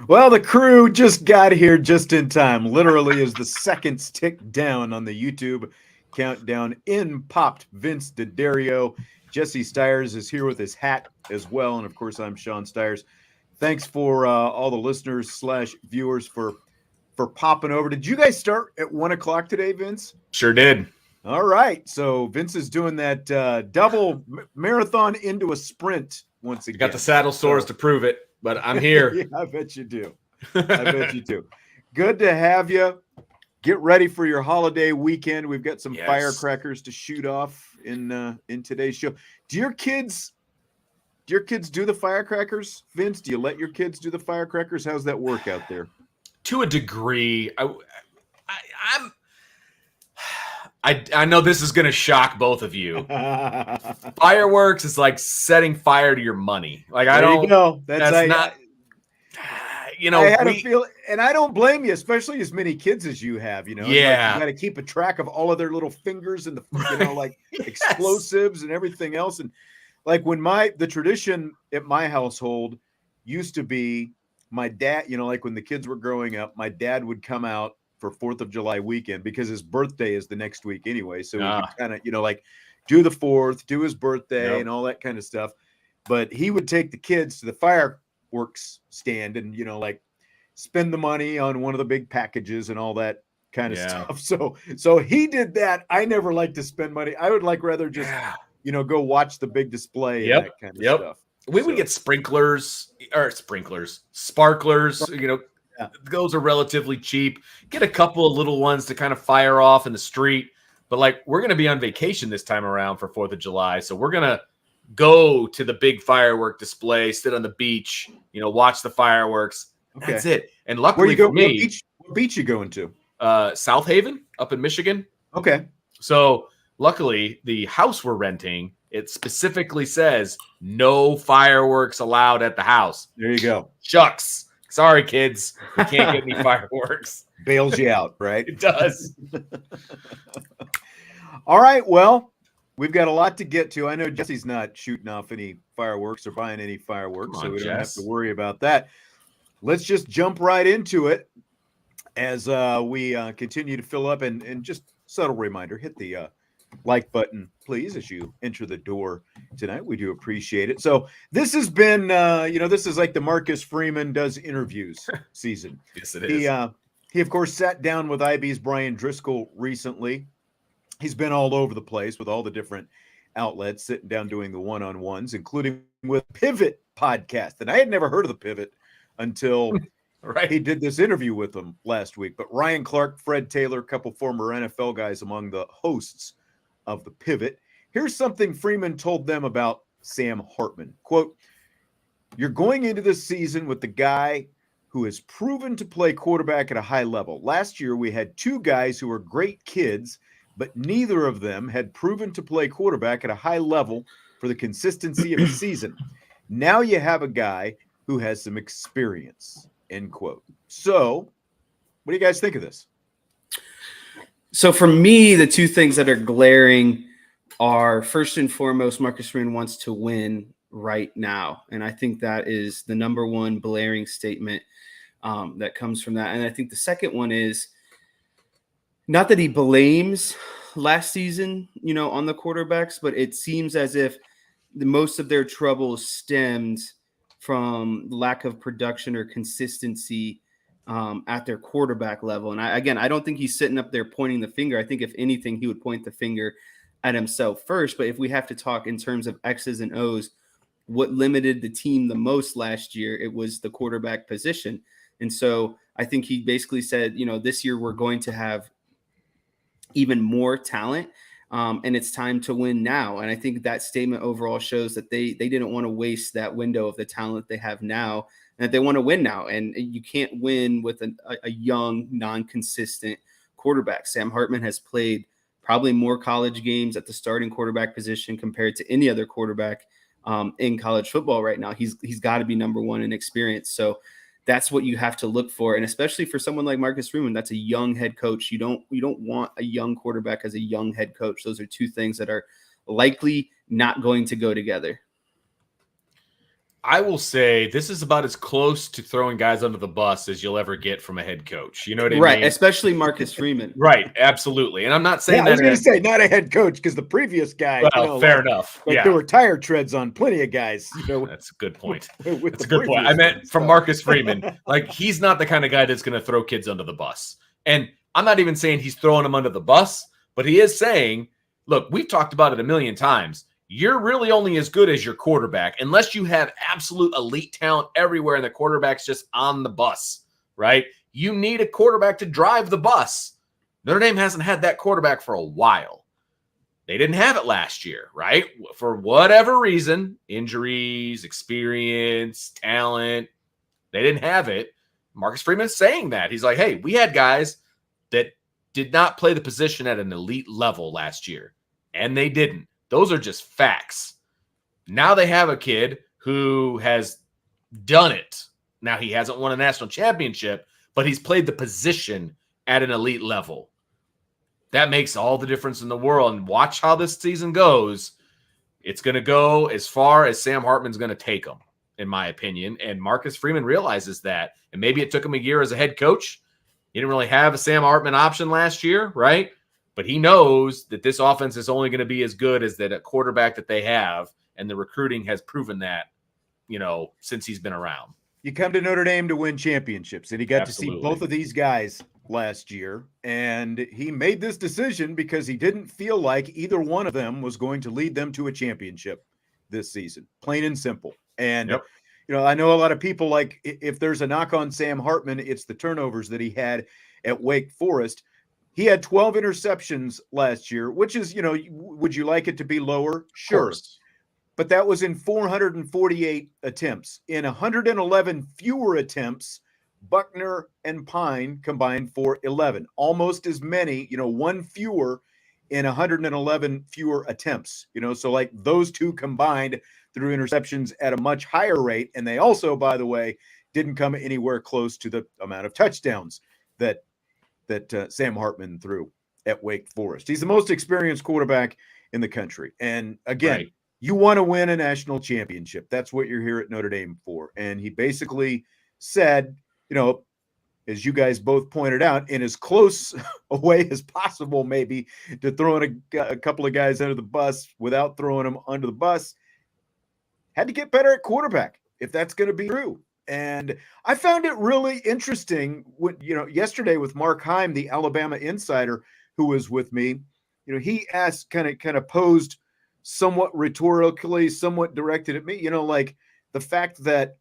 Well, the crew just got here just in time, literally as the seconds tick down on the YouTube countdown. In popped Vince D'Addario. Jesse Stiers is here with his hat as well. And of course, I'm Sean Stiers. Thanks for all the listeners / viewers for popping over. Did you guys start at 1 o'clock today, Vince? Sure did. All right. So Vince is doing that double marathon into a sprint once again. You got the saddle sores to prove it, but I'm here. Yeah, I bet you do. I bet you do. Good to have you. Get ready for your holiday weekend. We've got some firecrackers to shoot off in today's show. Do your kids do the firecrackers, Vince? Do you let your kids do the firecrackers? How's that work out there? To a degree. I know this is going to shock both of you. Fireworks is like setting fire to your money. Like there you go. That's not. I had a feel, and I don't blame you, especially as many kids as you have. Yeah, like you got to keep a track of all of their little fingers and the explosives and everything else. And like when the tradition at my household used to be, my dad, like when the kids were growing up, my dad would come out for 4th of July weekend because his birthday is the next week anyway. So we could kind of, do the 4th, do his birthday and all that kind of stuff. But he would take the kids to the fireworks stand and, spend the money on one of the big packages and all that kind of stuff. So he did that. I never liked to spend money. I would rather just, go watch the big display and that kind of stuff. We would get sparklers. Those are relatively cheap. Get a couple of little ones to kind of fire off in the street. But we're going to be on vacation this time around for 4th of July. So we're going to go to the big firework display, sit on the beach, watch the fireworks. Okay. That's it. And luckily for me, what beach you going to? South Haven up in Michigan. Okay. So luckily the house we're renting, it specifically says no fireworks allowed at the house. There you go. Shucks. Sorry, kids. We can't get any fireworks. Bails you out, right? It does. All right. Well, we've got a lot to get to. I know Jesse's not shooting off any fireworks or buying any fireworks, so we don't have to worry about that. Let's just jump right into it as we continue to fill up. And just subtle reminder, hit the like button, please, as you enter the door tonight. We do appreciate it. So this has been, this is like the Marcus Freeman does interviews season. Yes, it is. He, of course, sat down with IB's Brian Driscoll recently. He's been all over the place with all the different outlets, sitting down doing the one-on-ones, including with Pivot podcast. And I had never heard of the Pivot until he did this interview with them last week. But Ryan Clark, Fred Taylor, a couple former NFL guys among the hosts of the Pivot. Here's something Freeman told them about Sam Hartman. Quote, "You're going into this season with the guy who has proven to play quarterback at a high level. Last year, we had 2 guys who were great kids, but neither of them had proven to play quarterback at a high level for the consistency of a season. Now you have a guy who has some experience," end quote. So what do you guys think of this? So for me, the 2 things that are glaring are, first and foremost, Marcus Freeman wants to win right now. And I think that is the number one blaring statement that comes from that. And I think the second one is not that he blames last season, on the quarterbacks, but it seems as if most of their troubles stemmed from lack of production or consistency at their quarterback level. And I don't think he's sitting up there pointing the finger. I think if anything, he would point the finger at himself first. But if we have to talk in terms of X's and O's, what limited the team the most last year, it was the quarterback position. And so I think he basically said, this year we're going to have even more talent, and it's time to win now. And I think that statement overall shows that they didn't want to waste that window of the talent they have now, and that they want to win now. And you can't win with a young, non-consistent quarterback. Sam Hartman has played probably more college games at the starting quarterback position compared to any other quarterback in college football right now. He's got to be number one in experience. So that's what you have to look for. And especially for someone like Marcus Freeman, that's a young head coach. You don't want a young quarterback as a young head coach. Those are 2 things that are likely not going to go together. I will say this is about as close to throwing guys under the bus as you'll ever get from a head coach. You know what I Right, mean? especially Marcus Freeman. Right, absolutely. And I'm not saying I was that. going to say not a head coach because the previous guy, Well, fair enough. like Yeah, there were tire treads on plenty of guys, that's a good point. with That's the a good point. I previous meant one, from so. Marcus Freeman. Like, he's not the kind of guy that's going to throw kids under the bus. And I'm not even saying he's throwing them under the bus, but he is saying, look, we've talked about it a million times. You're really only as good as your quarterback, unless you have absolute elite talent everywhere and the quarterback's just on the bus, right? You need a quarterback to drive the bus. Notre Dame hasn't had that quarterback for a while. They didn't have it last year, right? For whatever reason, injuries, experience, talent, they didn't have it. Marcus Freeman's saying that. He's like, hey, we had guys that did not play the position at an elite level last year, and they didn't. Those are just facts. Now they have a kid who has done it. Now, he hasn't won a national championship, but he's played the position at an elite level. That makes all the difference in the world. And watch how this season goes. It's going to go as far as Sam Hartman's going to take them, in my opinion. And Marcus Freeman realizes that. And maybe it took him a year as a head coach. He didn't really have a Sam Hartman option last year, right? But he knows that this offense is only going to be as good as that a quarterback that they have, and the recruiting has proven that, since he's been around. You come to Notre Dame to win championships, and he got to see both of these guys last year, and he made this decision because he didn't feel like either one of them was going to lead them to a championship this season, plain and simple. And I know a lot of people, like, if there's a knock on Sam Hartman, it's the turnovers that he had at Wake Forest. He had 12 interceptions last year, which is, would you like it to be lower? Sure. But that was in 448 attempts. In 111 fewer attempts, Buckner and Pine combined for 11. Almost as many, one fewer in 111 fewer attempts. So like those two combined through interceptions at a much higher rate. And they also, by the way, didn't come anywhere close to the amount of touchdowns that Sam Hartman threw at Wake Forest. He's the most experienced quarterback in the country. And again, you want to win a national championship. That's what you're here at Notre Dame for. And he basically said, as you guys both pointed out, in as close a way as possible, maybe, to throwing a couple of guys under the bus without throwing them under the bus, had to get better at quarterback if that's going to be true. And I found it really interesting yesterday with Mark Heim, the Alabama insider who was with me, he asked, kind of posed somewhat rhetorically, somewhat directed at me, like the fact that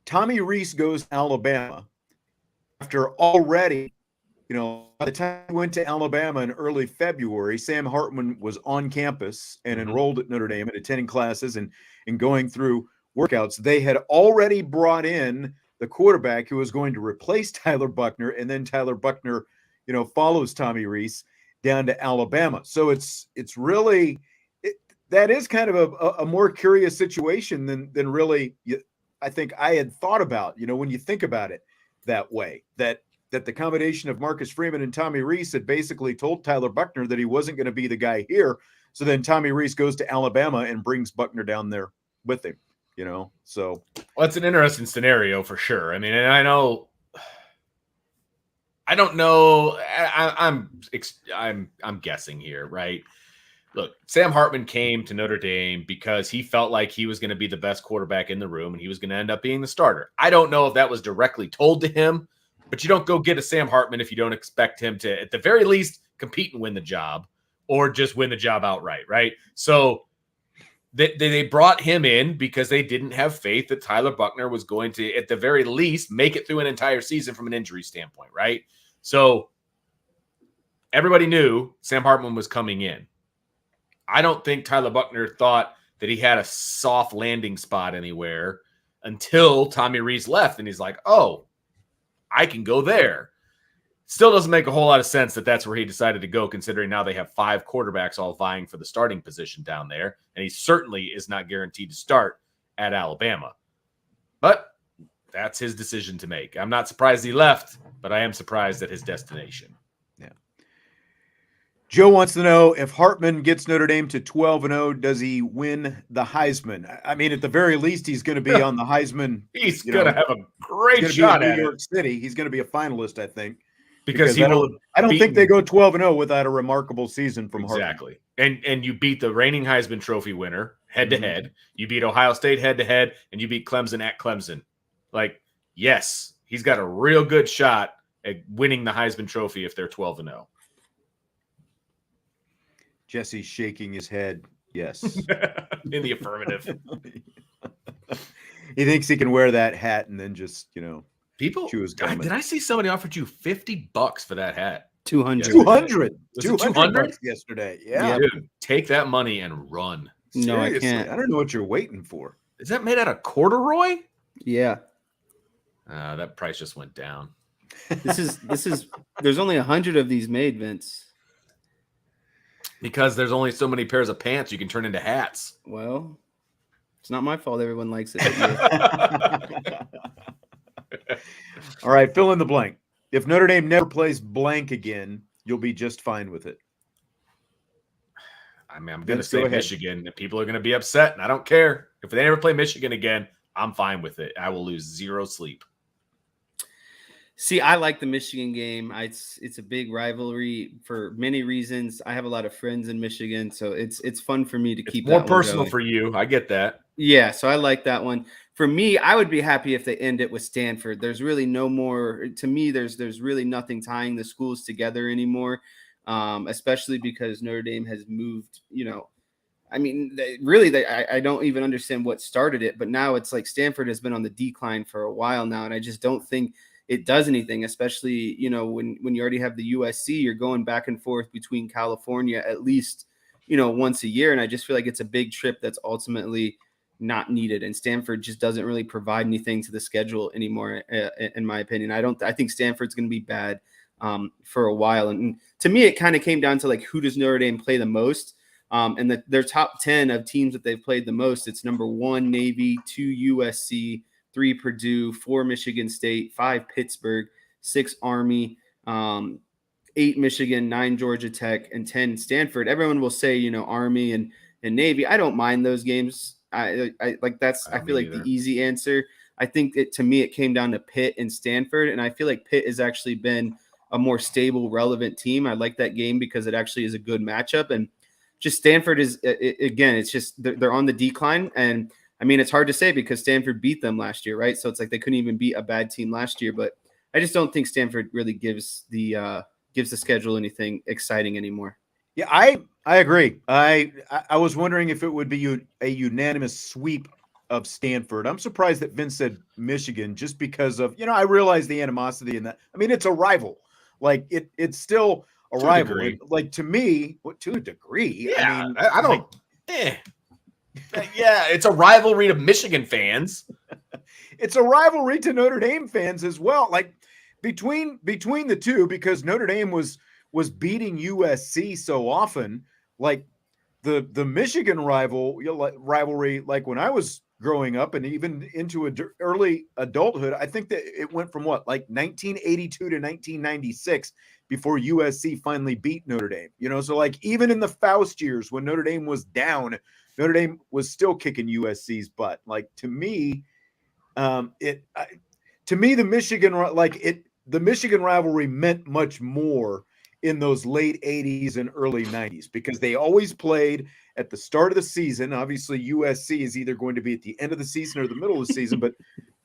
Tommy Rees goes to Alabama after already, by the time he went to Alabama in early February, Sam Hartman was on campus and enrolled at Notre Dame and attending classes and going through workouts. They had already brought in the quarterback who was going to replace Tyler Buckner, and then Tyler Buckner, follows Tommy Rees down to Alabama. So it's really that is kind of a more curious situation than really I think I had thought about. When you think about it that way, that the combination of Marcus Freeman and Tommy Rees had basically told Tyler Buckner that he wasn't going to be the guy here. So then Tommy Rees goes to Alabama and brings Buckner down there with him. So it's an interesting scenario for sure. I mean, and I don't know. I'm guessing here, right? Look, Sam Hartman came to Notre Dame because he felt like he was going to be the best quarterback in the room and he was going to end up being the starter. I don't know if that was directly told to him, but you don't go get a Sam Hartman if you don't expect him to, at the very least, compete and win the job or just win the job outright, right? So they brought him in because they didn't have faith that Tyler Buckner was going to, at the very least, make it through an entire season from an injury standpoint, right? So everybody knew Sam Hartman was coming in. I don't think Tyler Buckner thought that he had a soft landing spot anywhere until Tommy Rees left, and he's like, oh, I can go there. Still doesn't make a whole lot of sense that that's where he decided to go, considering now they have 5 quarterbacks all vying for the starting position down there, and he certainly is not guaranteed to start at Alabama. But that's his decision to make. I'm not surprised he left, but I am surprised at his destination. Joe wants to know if Hartman gets Notre Dame to 12-0, does he win the Heisman? I mean, at the very least, he's going to be on the Heisman. He's going to have a He's great going to be shot in at New York it City. He's going to be a finalist, I think, because he will. I don't think they go 12-0 without a remarkable season from Hartman. Exactly. And you beat the reigning Heisman Trophy winner head to head. You beat Ohio State head to head, and you beat Clemson at Clemson. Like, yes, he's got a real good shot at winning the Heisman Trophy if they're 12-0. Jesse's shaking his head. Yes. In the affirmative. He thinks he can wear that hat and then just, People, chew his gum. did I see somebody offered you $50 for that hat? 200. 200. Was it 200 yesterday. Yeah. Dude, take that money and run. No, I Seriously, can't. I don't know what you're waiting for. Is that made out of corduroy? Yeah. That price just went down. This is there's only 100 of these made, Vince. Because there's only so many pairs of pants you can turn into hats. Well, it's not my fault everyone likes it. All right, fill in the blank. If Notre Dame never plays blank again, you'll be just fine with it. I mean, I'm going to Vince, go say ahead. Michigan, and people are going to be upset, and I don't care. If they never play Michigan again, I'm fine with it. I will lose zero sleep. See, I like the Michigan game. It's a big rivalry for many reasons. I have a lot of friends in Michigan, so it's fun for me to keep More that one personal going. for you. I get that. Yeah, so I like that one. For me, I would be happy if they end it with Stanford. There's really no more to me. There's really nothing tying the schools together anymore, especially because Notre Dame has moved. I mean, I don't even understand what started it, but now it's like Stanford has been on the decline for a while now, and I just don't think it does anything, especially, when you already have the USC, you're going back and forth between California at least, once a year. And I just feel like it's a big trip that's ultimately not needed. And Stanford just doesn't really provide anything to the schedule anymore, in my opinion. I think Stanford's going to be bad for a while. And to me, it kind of came down to like, who does Notre Dame play the most? And their top 10 of teams that they've played the most, it's number 1, Navy, 2, USC, 3 Purdue, 4 Michigan State, 5 Pittsburgh, 6 Army, 8 Michigan, 9 Georgia Tech, and 10 Stanford. Everyone will say, Army and Navy. I don't mind those games. I like that's. I feel like the easy answer. I think to me it came down to Pitt and Stanford, and I feel like Pitt has actually been a more stable, relevant team. I like that game because it actually is a good matchup, and just Stanford is again. It's just they're on the decline, and I mean, it's hard to say because Stanford beat them last year, right? So it's like they couldn't even beat a bad team last year. But I just don't think Stanford really gives the schedule anything exciting anymore. Yeah, I agree. I was wondering if it would be a unanimous sweep of Stanford. I'm surprised that Vince said Michigan just because of, I realize the animosity in that. I mean, it's a rival. Like it's still a rival. Like to me, to a degree. Yeah, I mean, I don't. Yeah, it's a rivalry to Michigan fans. It's a rivalry to Notre Dame fans as well. Like between the two, because Notre Dame was beating USC so often. Like the Michigan rivalry, like when I was growing up and even into early adulthood, I think that it went from like 1982 to 1996 before USC finally beat Notre Dame. So like even in the Faust years when Notre Dame was down, Notre Dame was still kicking USC's butt. Like to me, the Michigan rivalry meant much more in those late 80s and early 90s because they always played at the start of the season. Obviously, USC is either going to be at the end of the season or the middle of the season, but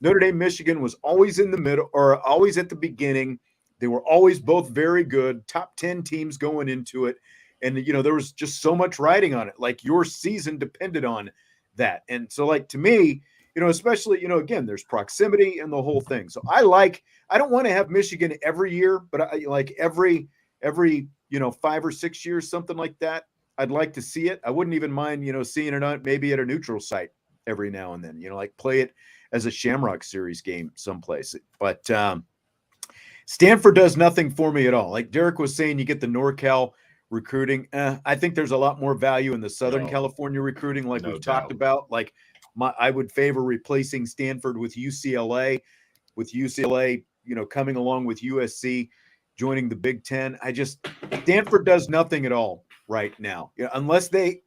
Notre Dame, Michigan was always in the middle or always at the beginning. They were always both very good, top 10 teams going into it. And, there was just so much riding on it. Like your season depended on that. And so like, to me, especially, again, there's proximity and the whole thing. So I don't want to have Michigan every year, but I like every 5 or 6 years, something like that. I'd like to see it. I wouldn't even mind, seeing it on maybe at a neutral site every now and then, like play it as a Shamrock Series game someplace. But Stanford does nothing for me at all. Like Derek was saying, you get the NorCal recruiting. I think there's a lot more value in the Southern California recruiting, like we've talked about. Like I would favor replacing Stanford with UCLA, coming along with USC. joining the Big Ten. Stanford does nothing at all right now, unless they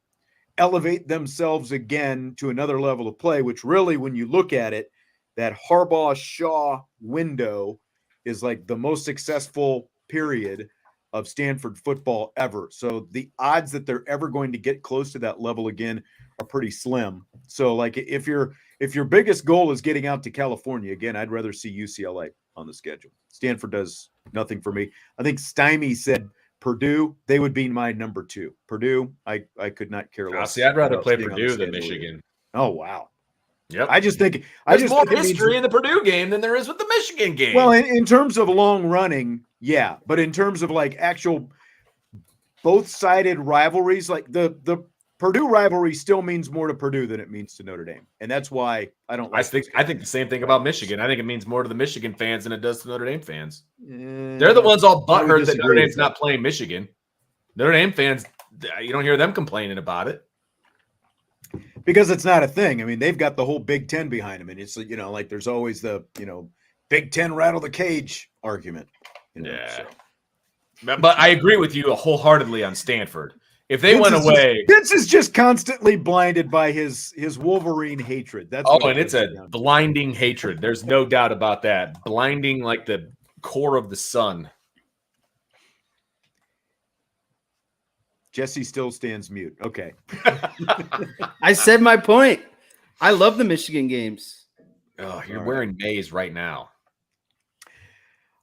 elevate themselves again to another level of play, which really, when you look at it, that Harbaugh-Shaw window is like the most successful period of Stanford football ever. So the odds that they're ever going to get close to that level again are pretty slim. So like if your biggest goal is getting out to California, again, I'd rather see UCLA on the schedule. Stanford does nothing for me. I think Stymie said Purdue, they would be my number 2. Purdue, I could not care less. See, I'd rather play Purdue than Michigan. Either. Oh, wow. Yep. I just think there's more history in the Purdue game than there is with the Michigan game. Well, in terms of long running, yeah. But in terms of like actual both-sided rivalries, like the Purdue rivalry still means more to Purdue than it means to Notre Dame. And that's why I don't like I think the same thing about Michigan. I think it means more to the Michigan fans than it does to Notre Dame fans. They're the ones all butthurt that Notre Dame's not playing Michigan. Notre Dame fans, you don't hear them complaining about it. Because it's not a thing. I mean, they've got the whole Big Ten behind them. And it's, like there's always the, Big Ten rattle the cage argument. So. But I agree with you wholeheartedly on Stanford. If they went away, Vince is just constantly blinded by his Wolverine hatred. That's and it's a blinding hatred. There's no doubt about that. Blinding like the core of the sun. Jesse still stands mute. Okay. I said my point. I love the Michigan games. Oh, you're wearing maize right now.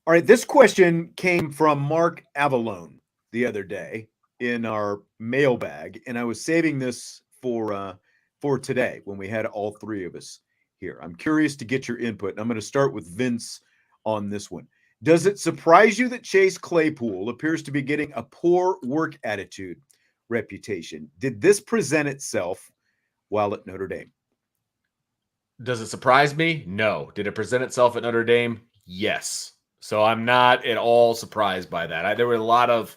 All right. This question came from Mark Avalone the other day in our mailbag, and I was saving this for today when we had all three of us here. I'm curious to get your input. I'm going to start with Vince on this one. Does it surprise you that Chase Claypool appears to be getting a poor work attitude reputation? Did this present itself while at Notre Dame? Does it surprise me? No. Did it present itself at Notre Dame? Yes. So I'm not at all surprised by that. There were a lot of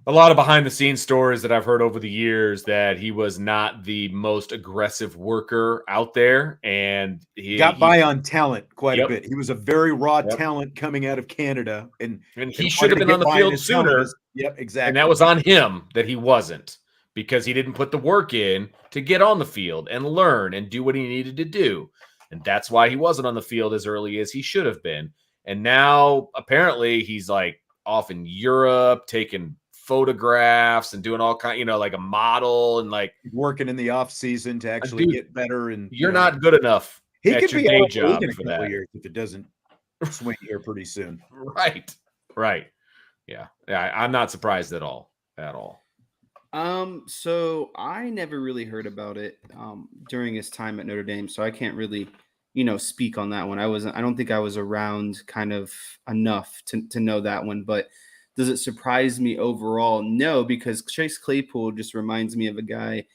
behind the scenes stories that I've heard over the years that he was not the most aggressive worker out there, and he got by on talent quite Yep. a bit. He was a very raw talent coming out of Canada, and he should have been on the field sooner. Yep, exactly. And that was on him that he wasn't, because he didn't put the work in to get on the field and learn and do what he needed to do. And that's why he wasn't on the field as early as he should have been. And now apparently he's like off in Europe taking photographs and doing all kind, like a model, and like working in the off season to actually get better. And you're not good enough. He at could your be day out job in a for couple that. years if it doesn't swing here pretty soon. Right. Yeah. I'm not surprised at all. So I never really heard about it during his time at Notre Dame, so I can't really speak on that one. I don't think I was around kind of enough to know that one. But does it surprise me overall? No, because Chase Claypool just reminds me of a guy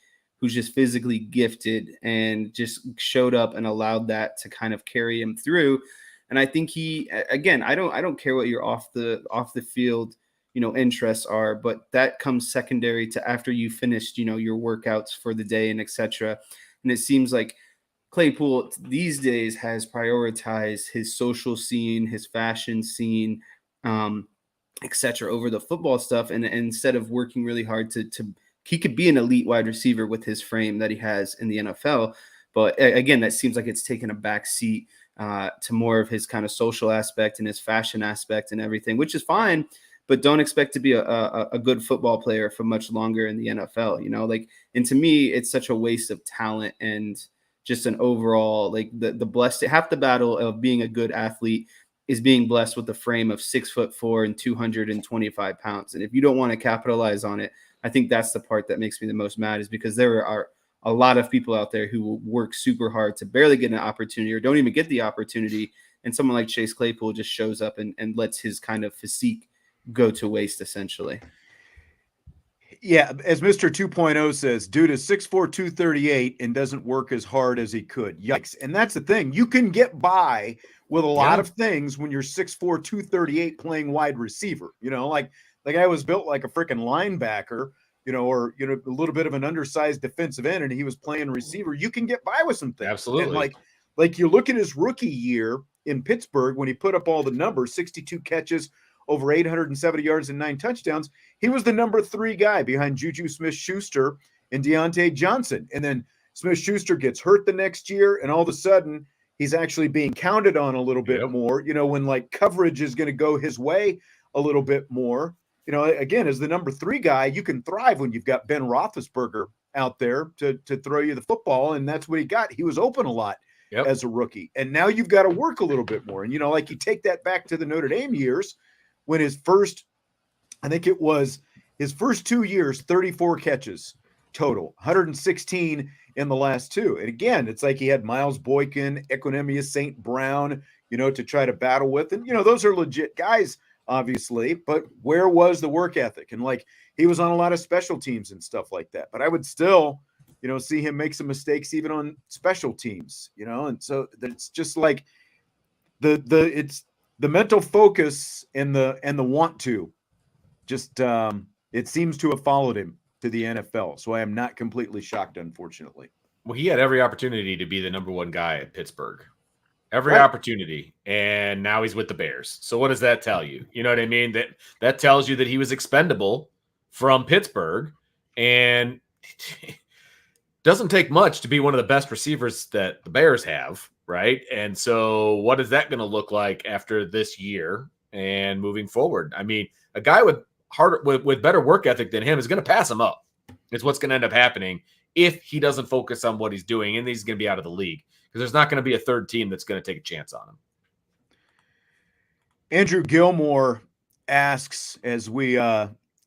who's just physically gifted and just showed up and allowed that to kind of carry him through. And I think I don't care what your off the field interests are, but that comes secondary to after you finished your workouts for the day and etc. And it seems like Claypool these days has prioritized his social scene, his fashion scene, etc. over the football stuff. And instead of working really hard to he could be an elite wide receiver with his frame that he has in the NFL. But again, that seems like it's taken a back seat to more of his kind of social aspect and his fashion aspect and everything, which is fine. But don't expect to be a good football player for much longer in the NFL, and to me, it's such a waste of talent and just an overall, the blessed, half the battle of being a good athlete is being blessed with a frame of 6'4" and 225 pounds. And if you don't want to capitalize on it, I think that's the part that makes me the most mad, is because there are a lot of people out there who will work super hard to barely get an opportunity or don't even get the opportunity. And someone like Chase Claypool just shows up and lets his kind of physique go to waste, essentially. Yeah, as Mr. 2.0 says, dude is 6'4", 238 and doesn't work as hard as he could. Yikes. And that's the thing. You can get by with a lot of things when you're 6'4", 238 playing wide receiver. Like I was built like a freaking linebacker, or a little bit of an undersized defensive end, and he was playing receiver. You can get by with some things. Absolutely. And like you look at his rookie year in Pittsburgh when he put up all the numbers, 62 catches, over 870 yards and 9 touchdowns. He was the number 3 guy behind Juju Smith-Schuster and Deontay Johnson. And then Smith-Schuster gets hurt the next year, and all of a sudden he's actually being counted on a little bit more, when like coverage is going to go his way a little bit more. Again, as the number 3 guy, you can thrive when you've got Ben Roethlisberger out there to throw you the football, and that's what he got. He was open a lot as a rookie, and now you've got to work a little bit more. And, like you take that back to the Notre Dame years when I think it was his first 2 years, 34 catches total, 116 in the last 2. And again, it's like he had Miles Boykin, Equinemius St. Brown, to try to battle with. And, those are legit guys, obviously, but where was the work ethic? And like, he was on a lot of special teams and stuff like that, but I would still, see him make some mistakes even on special teams, and so it's just like it's the mental focus and the want to just, it seems to have followed him to the NFL. So I am not completely shocked, unfortunately. Well, he had every opportunity to be the number 1 guy at Pittsburgh. Every opportunity, and now he's with the Bears. So what does that tell you? You know what I mean? That tells you that he was expendable from Pittsburgh, and doesn't take much to be one of the best receivers that the Bears have, right? And so what is that going to look like after this year and moving forward? I mean, a guy with better work ethic than him is going to pass him up. It's what's going to end up happening if he doesn't focus on what he's doing, and he's going to be out of the league. Because there's not going to be a third team that's going to take a chance on him. Andrew Gilmore asks, as we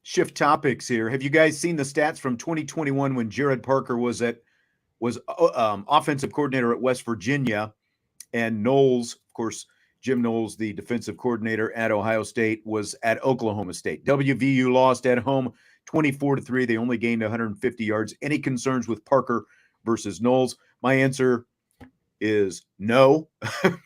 shift topics here, have you guys seen the stats from 2021 when Jared Parker was offensive coordinator at West Virginia, and Knowles, of course, Jim Knowles, the defensive coordinator at Ohio State, was at Oklahoma State. WVU lost at home 24-3. They only gained 150 yards. Any concerns with Parker versus Knowles? My answer is no,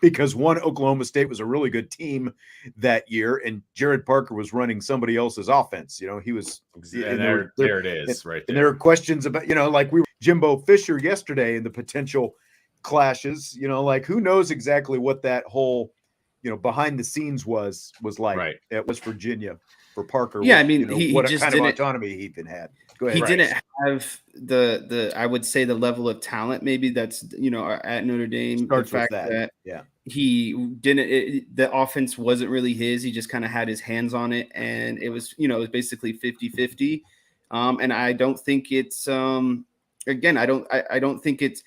because Oklahoma State was a really good team that year, and Jared Parker was running somebody else's offense. He was there it is, right there. And there are questions about, like we were Jimbo Fisher yesterday and the potential clashes, like who knows exactly what that whole, behind the scenes was like at West Virginia for Parker. Yeah, with, I mean, he what just kind of autonomy he even had. Go ahead. He didn't have the I would say the level of talent maybe that's at Notre Dame. Starts the fact with that. Yeah, he didn't. The offense wasn't really his. He just kind of had his hands on it, and it was it was basically 50-50. And I don't think it's again. I don't think it's.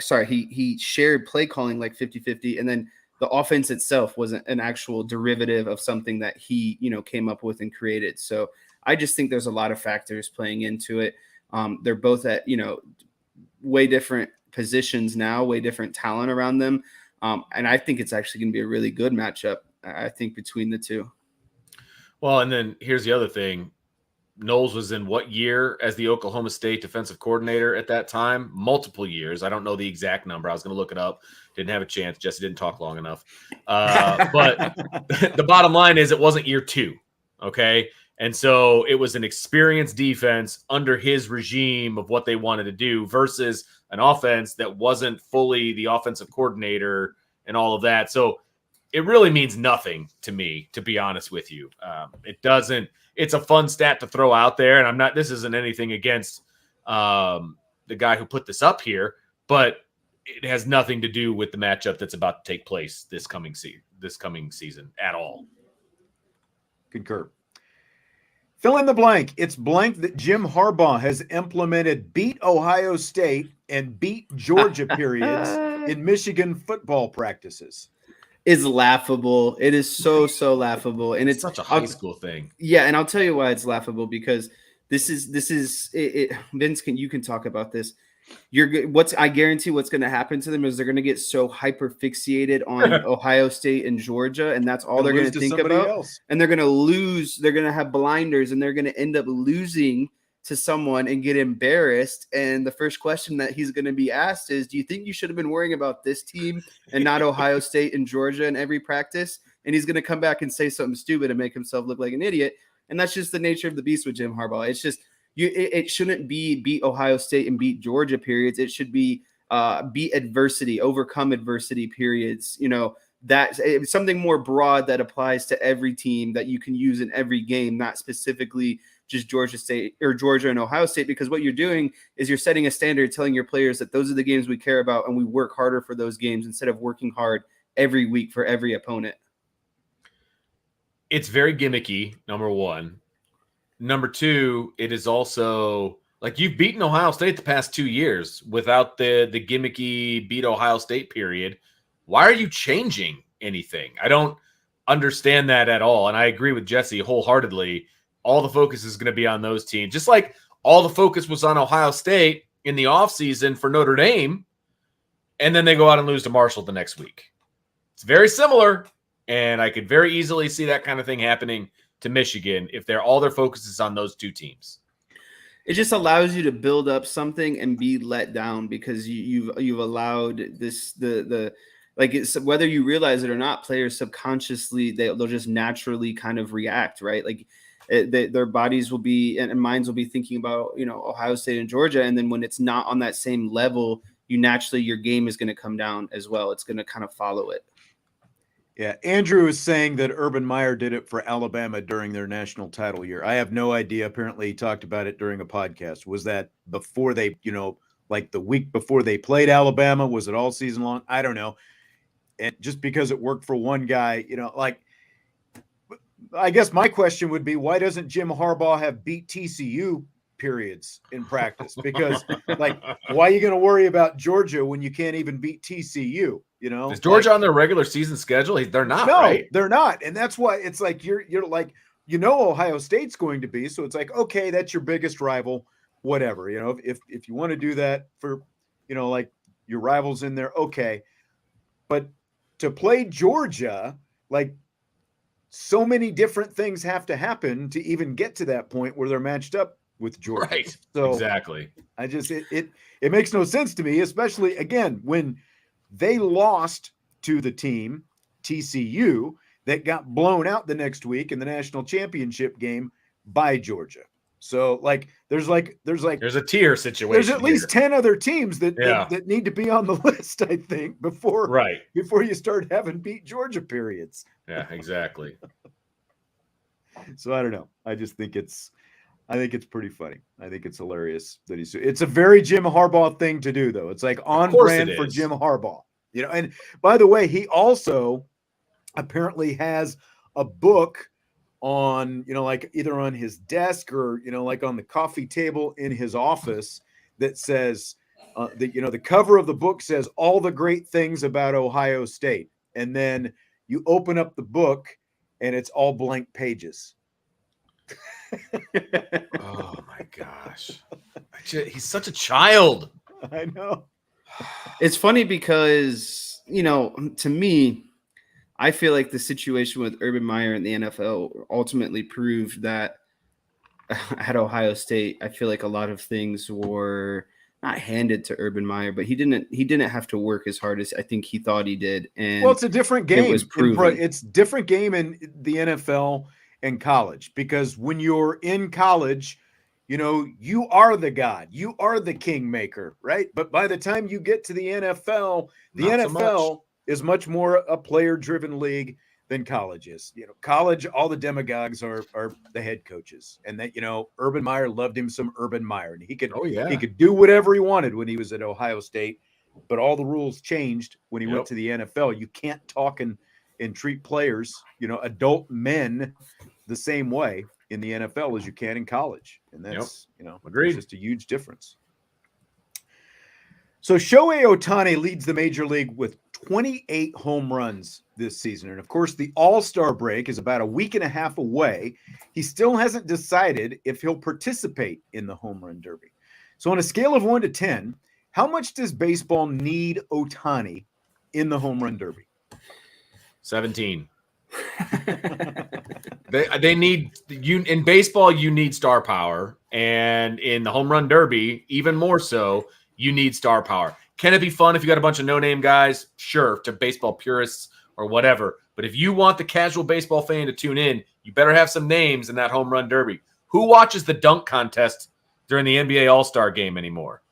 Sorry. He shared play calling like 50-50, and then the offense itself wasn't an actual derivative of something that he came up with and created. So I just think there's a lot of factors playing into it. They're both at, way different positions now, way different talent around them. And I think it's actually going to be a really good matchup, I think, between the two. Well, and then here's the other thing. Knowles was in what year as the Oklahoma State defensive coordinator at that time? Multiple years. I don't know the exact number. I was going to look it up. Didn't have a chance. Jesse didn't talk long enough. But the bottom line is it wasn't year 2, okay? And so it was an experienced defense under his regime of what they wanted to do versus an offense that wasn't fully the offensive coordinator and all of that. So it really means nothing to me, to be honest with you. It doesn't. It's a fun stat to throw out there, and this isn't anything against the guy who put this up here, but it has nothing to do with the matchup that's about to take place this coming season at all. Concur. Fill in the blank. It's blank that Jim Harbaugh has implemented beat Ohio State and beat Georgia periods in Michigan football practices. Is laughable. It is so laughable, and it's such a high school thing. Yeah, and I'll tell you why it's laughable, because this is it. Vince, you can talk about this. I guarantee what's going to happen to them is they're going to get so hyper fixated on Ohio State and Georgia, and that's all they're going to think about. Else. And they're going to lose. They're going to have blinders, and they're going to end up losing to someone and get embarrassed. And the first question that he's going to be asked is, do you think you should have been worrying about this team and not Ohio State and Georgia in every practice? And he's going to come back and say something stupid and make himself look like an idiot. And that's just the nature of the beast with Jim Harbaugh. It's just, it shouldn't be beat Ohio State and beat Georgia periods. It should be beat adversity, overcome adversity periods, that it's something more broad that applies to every team that you can use in every game, not specifically just Georgia State or Georgia and Ohio State, because what you're doing is you're setting a standard, telling your players that those are the games we care about and we work harder for those games instead of working hard every week for every opponent. It's very gimmicky, number one. Number two, it is also like you've beaten Ohio State the past 2 years without the gimmicky beat Ohio State period. Why are you changing anything? I don't understand that at all. And I agree with Jesse wholeheartedly. All the focus is going to be on those teams. Just like all the focus was on Ohio State in the offseason for Notre Dame, and then they go out and lose to Marshall the next week. It's very similar, and I could very easily see that kind of thing happening to Michigan if all their focus is on those two teams. It just allows you to build up something and be let down because you've allowed this like it's whether you realize it or not, players subconsciously they'll just naturally kind of react, right? Like their bodies will be and minds will be thinking about Ohio State and Georgia, and then when it's not on that same level, your game is going to come down as well. It's going to kind of follow it. Yeah, Andrew is saying that Urban Meyer did it for Alabama during their national title year. I have no idea. Apparently, he talked about it during a podcast. Was that before they, like the week before they played Alabama? Was it all season long? I don't know. And just because it worked for one guy, I guess my question would be, why doesn't Jim Harbaugh have beat TCU periods in practice? Because why are you going to worry about Georgia when you can't even beat TCU? Is Georgia on their regular season schedule? They're not. No, right? They're not. And that's why it's like, you're like, Ohio State's going to be, so it's like, okay, that's your biggest rival, whatever, if you want to do that for, like your rivals in there. Okay. But to play Georgia, like so many different things have to happen to even get to that point where they're matched up with Georgia. Right. So exactly. I just, it makes no sense to me, especially again, when they lost to the team TCU that got blown out the next week in the national championship game by Georgia. So there's a tier situation. There's at least here. 10 other teams that need to be on the list, I think, before you start having beat Georgia periods. Yeah, exactly. So I don't know. I just think it's pretty funny. I think it's hilarious that it's a very Jim Harbaugh thing to do, though. It's like on brand for Jim Harbaugh, and by the way, he also apparently has a book on, like either on his desk or, like on the coffee table in his office that says, the cover of the book says all the great things about Ohio State. And then you open up the book and it's all blank pages. Oh my gosh. He's such a child. I know. It's funny because, to me, I feel like the situation with Urban Meyer and the NFL ultimately proved that at Ohio State, I feel like a lot of things were not handed to Urban Meyer, but he didn't have to work as hard as I think he thought he did. And it's a different game. It was proven. It's different game in the NFL and college, because when you're in college, you are the god, you are the kingmaker, right? But by the time you get to the NFL, is much more a player-driven league than college is. College, all the demagogues are the head coaches, and that Urban Meyer loved him some Urban Meyer, and he could do whatever he wanted when he was at Ohio State, but all the rules changed when he went to the NFL. You can't talk and treat players, adult men, the same way in the NFL as you can in college, and that's it's just a huge difference. So Shohei Ohtani leads the major league with 28 home runs this season. And of course, the All-Star break is about a week and a half away. He still hasn't decided if he'll participate in the home run derby. So on a scale of 1 to 10, how much does baseball need Ohtani in the home run derby? 17. They need you in baseball. You need star power, and in the home run derby, even more so, you need star power. Can it be fun if you got a bunch of no-name guys? Sure, to baseball purists or whatever. But if you want the casual baseball fan to tune in, you better have some names in that home run derby. Who watches the dunk contest during the NBA All-Star game anymore?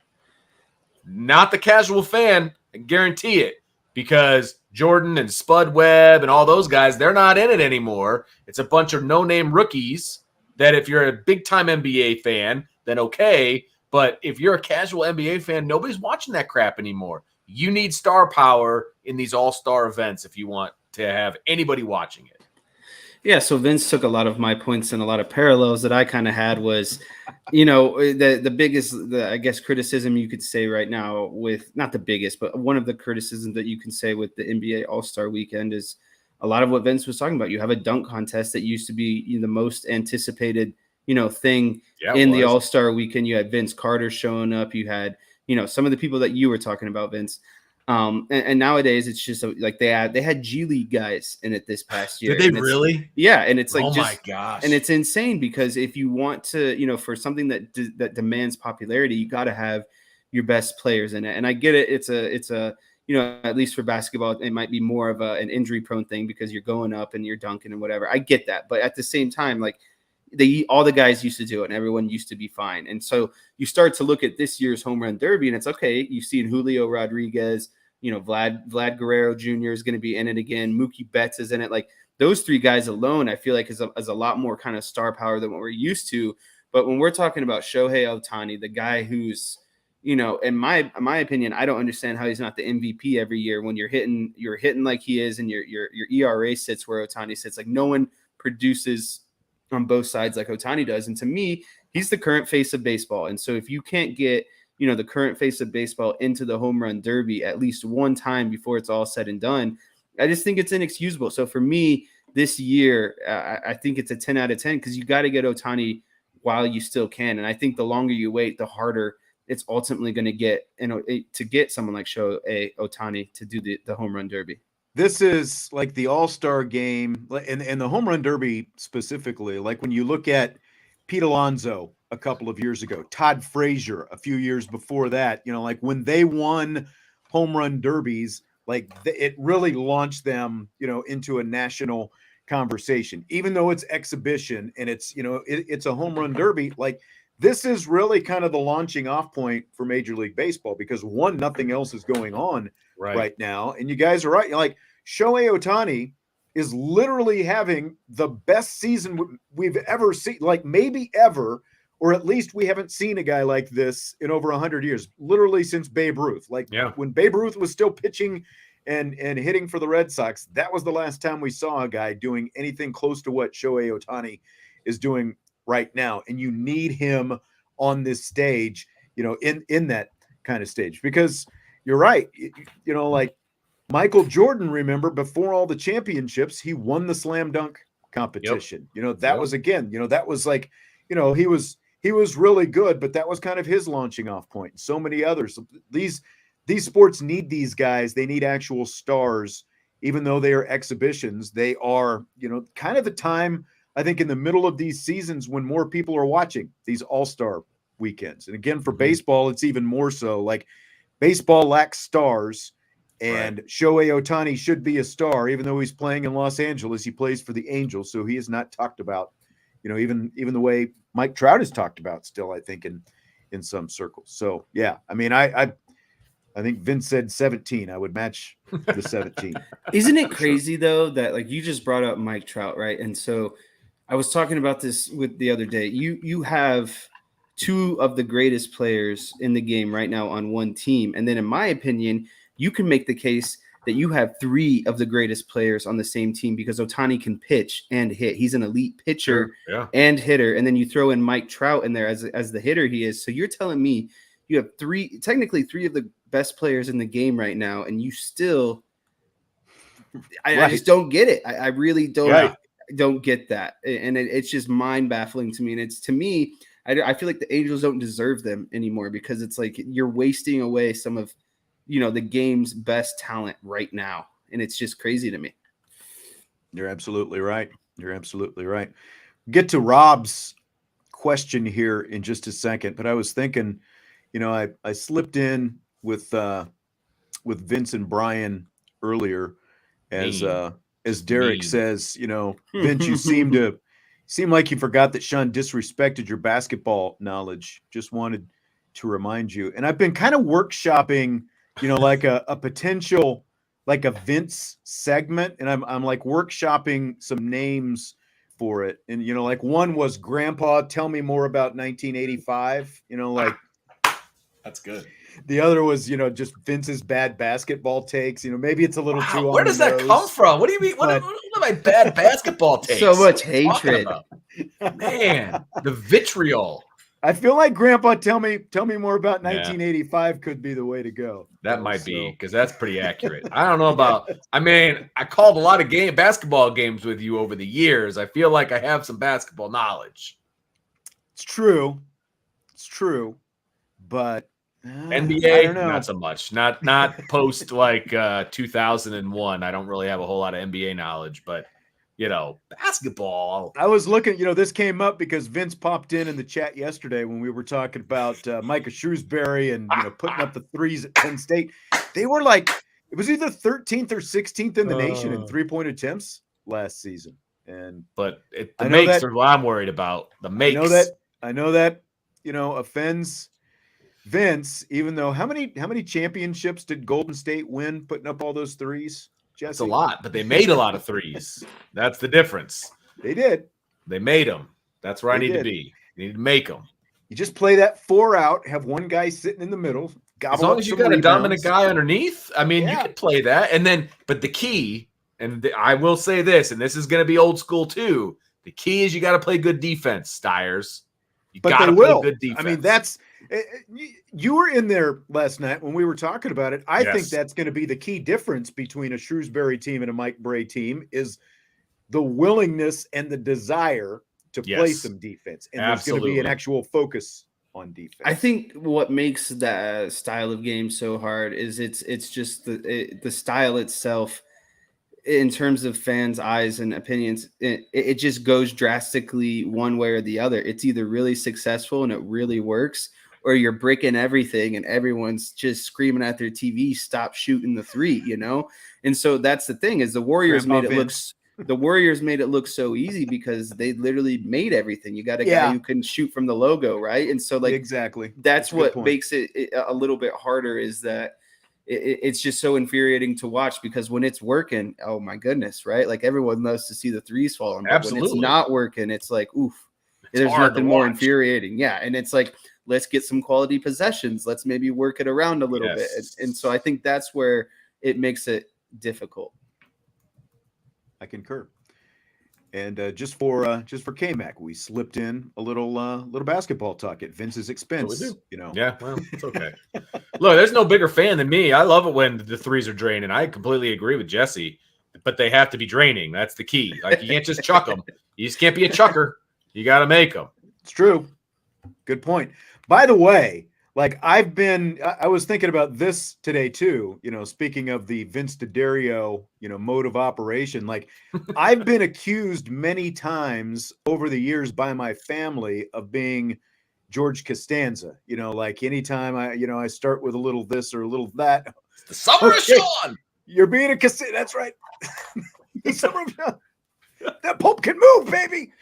Not the casual fan, I guarantee it, because Jordan and Spud Webb and all those guys, they're not in it anymore. It's a bunch of no-name rookies that if you're a big-time NBA fan, then okay. But if you're a casual NBA fan, nobody's watching that crap anymore. You need star power in these all-star events if you want to have anybody watching it. Yeah, so Vince took a lot of my points and a lot of parallels that I kind of had was, the biggest, I guess, criticism you could say right now with, not the biggest, but one of the criticisms that you can say with the NBA All-Star Weekend is a lot of what Vince was talking about. You have a dunk contest that used to be the most anticipated, thing in the All-Star Weekend. You had Vince Carter showing up. You had, some of the people that you were talking about, Vince. And nowadays it's just like they had G League guys in it this past year. Did they really? Yeah, and it's like, oh my gosh, and it's insane because if you want to, for something that demands popularity, you got to have your best players in it. And I get it; it's a at least for basketball, it might be more of an injury-prone thing because you're going up and you're dunking and whatever. I get that, but at the same time, like all the guys used to do it and everyone used to be fine. And so you start to look at this year's home run derby and it's okay. You've seen Julio Rodriguez, Vlad Guerrero Jr. is going to be in it again. Mookie Betts is in it. Like those three guys alone, I feel like is a lot more kind of star power than what we're used to. But when we're talking about Shohei Ohtani, the guy who's, in my opinion, I don't understand how he's not the MVP every year when you're hitting like he is and your ERA sits where Ohtani sits. Like no one produces on both sides like Ohtani does. And to me, he's the current face of baseball. And so if you can't get, the current face of baseball into the home run derby at least one time before it's all said and done, I just think it's inexcusable. So for me this year, I think it's a 10 out of 10 because you got to get Ohtani while you still can. And I think the longer you wait, the harder it's ultimately going to get, to get someone like Shohei Ohtani to do the home run derby. This is like the All-Star game and the home run derby specifically. Like when you look at Pete Alonso a couple of years ago, Todd Frazier a few years before that, like when they won home run derbies, like it really launched them, into a national conversation, even though it's exhibition and it's, it's a home run derby. Like this is really kind of the launching off point for Major League Baseball because nothing else is going on right now. And you guys are right. Like Shohei Ohtani is literally having the best season we've ever seen, like maybe ever, or at least we haven't seen a guy like this in over 100 years, literally since Babe Ruth. Like when Babe Ruth was still pitching and hitting for the Red Sox, that was the last time we saw a guy doing anything close to what Shohei Ohtani is doing right now. And you need him on this stage, in that kind of stage, because you're right. Like Michael Jordan, remember before all the championships, he won the slam dunk competition. That was again, that was like, he was really good, but that was kind of his launching off point. So many others. These sports need these guys. They need actual stars, even though they are exhibitions. They are, kind of the time, I think, in the middle of these seasons when more people are watching these all-star weekends. And again, for baseball, it's even more so. Like baseball lacks stars, and Shohei Ohtani should be a star, even though he's playing in Los Angeles. He plays for the Angels, so he is not talked about, even the way Mike Trout is talked about still, I think, in some circles. So yeah, I mean, I think Vince said 17. I would match the 17. Isn't it crazy though that like you just brought up Mike Trout, right? And so I was talking about this with the other day. You have two of the greatest players in the game right now on one team. And then in my opinion, you can make the case that you have three of the greatest players on the same team because Ohtani can pitch and hit. He's an elite pitcher and hitter. And then you throw in Mike Trout in there as the hitter he is. So you're telling me you have technically three of the best players in the game right now, and you still I just don't get it. I really don't don't get that. And it's just mind baffling to me. And it's to me, I feel like the Angels don't deserve them anymore because it's like you're wasting away some of the game's best talent right now. And it's just crazy to me. You're absolutely right. You're absolutely right. Get to Rob's question here in just a second, but I was thinking, I slipped in with Vince and Brian earlier as Derek says, Vince, you seem like you forgot that Sean disrespected your basketball knowledge. Just wanted to remind you. And I've been kind of workshopping, like a potential like a Vince segment, and I'm like workshopping some names for it. And like one was Grandpa, tell me more about 1985. Like That's good. the other was just Vince's bad basketball takes. Maybe it's a little too Where on does the that come nose, from? What do you mean? What but- are my bad basketball takes? So much What are you talking hatred. about? Man, the vitriol. I feel like Grandpa, tell me more about 1985 could be the way to go. That might be, because that's pretty accurate. I don't know about. I mean, I called a lot of basketball games with you over the years. I feel like I have some basketball knowledge. It's true, but NBA, I don't know. not so much. Not post like 2001. I don't really have a whole lot of NBA knowledge, but basketball. I was looking, this came up because Vince popped in the chat yesterday when we were talking about Micah Shrewsbury and putting up the threes at Penn State. They were like, it was either 13th or 16th in the nation in 3-point attempts last season. But the makes are what I'm worried about. The makes. I know that offends Vince. Even though how many championships did Golden State win putting up all those threes? Jesse? That's a lot, but they made a lot of threes. That's the difference. They did. They made them. That's where I need to be. You need to make them. You just play that 4 out, have one guy sitting in the middle. As long as you got a dominant guy underneath, I mean, you can play that. And then, but the key, and I will say this, and this is going to be old school too. The key is you got to play good defense, Stiers. You got to play good defense. I mean, that's you were in there last night when we were talking about it. I think that's going to be the key difference between a Shrewsbury team and a Mike Bray team is the willingness and the desire to play some defense. And there's going to be an actual focus on defense. I think what makes that style of game so hard is it's just the style itself. In terms of fans' eyes and opinions, it just goes drastically one way or the other. It's either really successful and it really works, or you're breaking everything and everyone's just screaming at their TV, stop shooting the three, And so that's the thing is the Warriors made it look so easy because they literally made everything. You got a guy who can shoot from the logo, right? And so exactly that's what makes it a little bit harder is that it's just so infuriating to watch because when it's working, oh my goodness, right? Like everyone loves to see the threes falling. But when it's not working, it's like, oof, there's nothing more infuriating. Yeah. And it's like, let's get some quality possessions. Let's maybe work it around a little bit. And so I think that's where it makes it difficult. I concur. And just for KMAC, we slipped in a little basketball talk at Vince's expense. So we do. Yeah, well, it's okay. Look, there's no bigger fan than me. I love it when the threes are draining. I completely agree with Jesse, but they have to be draining. That's the key. Like you can't just chuck them. You just can't be a chucker. You got to make them. It's true. Good point. By the way, like I was thinking about this today too, speaking of the Vince D'Addario, mode of operation, like I've been accused many times over the years by my family of being George Costanza, like anytime I start with a little this or a little that. It's the summer of Sean. You're being a Costanza. That's right. The summer of Sean. That Pope can move, baby.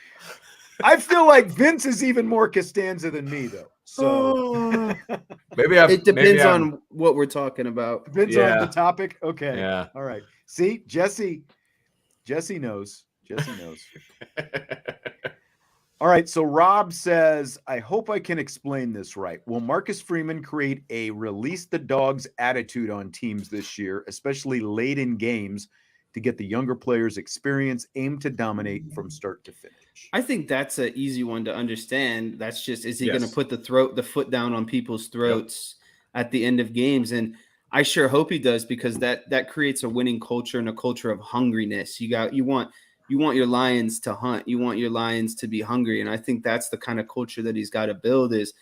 I feel like Vince is even more Costanza than me, though. So it depends on what we're talking about. Depends on the topic. Okay. Yeah. All right. See, Jesse knows. Jesse knows. All right. So Rob says, I hope I can explain this right. Will Marcus Freeman create a release the dogs attitude on teams this year, especially late in games, to get the younger players experience, aim to dominate from start to finish? I think that's an easy one to understand. That's just, is he going to put the foot down on people's throats at the end of games? And I sure hope he does, because that creates a winning culture and a culture of hungriness. You want your Lions to hunt. You want your Lions to be hungry. And I think that's the kind of culture that he's got to build is,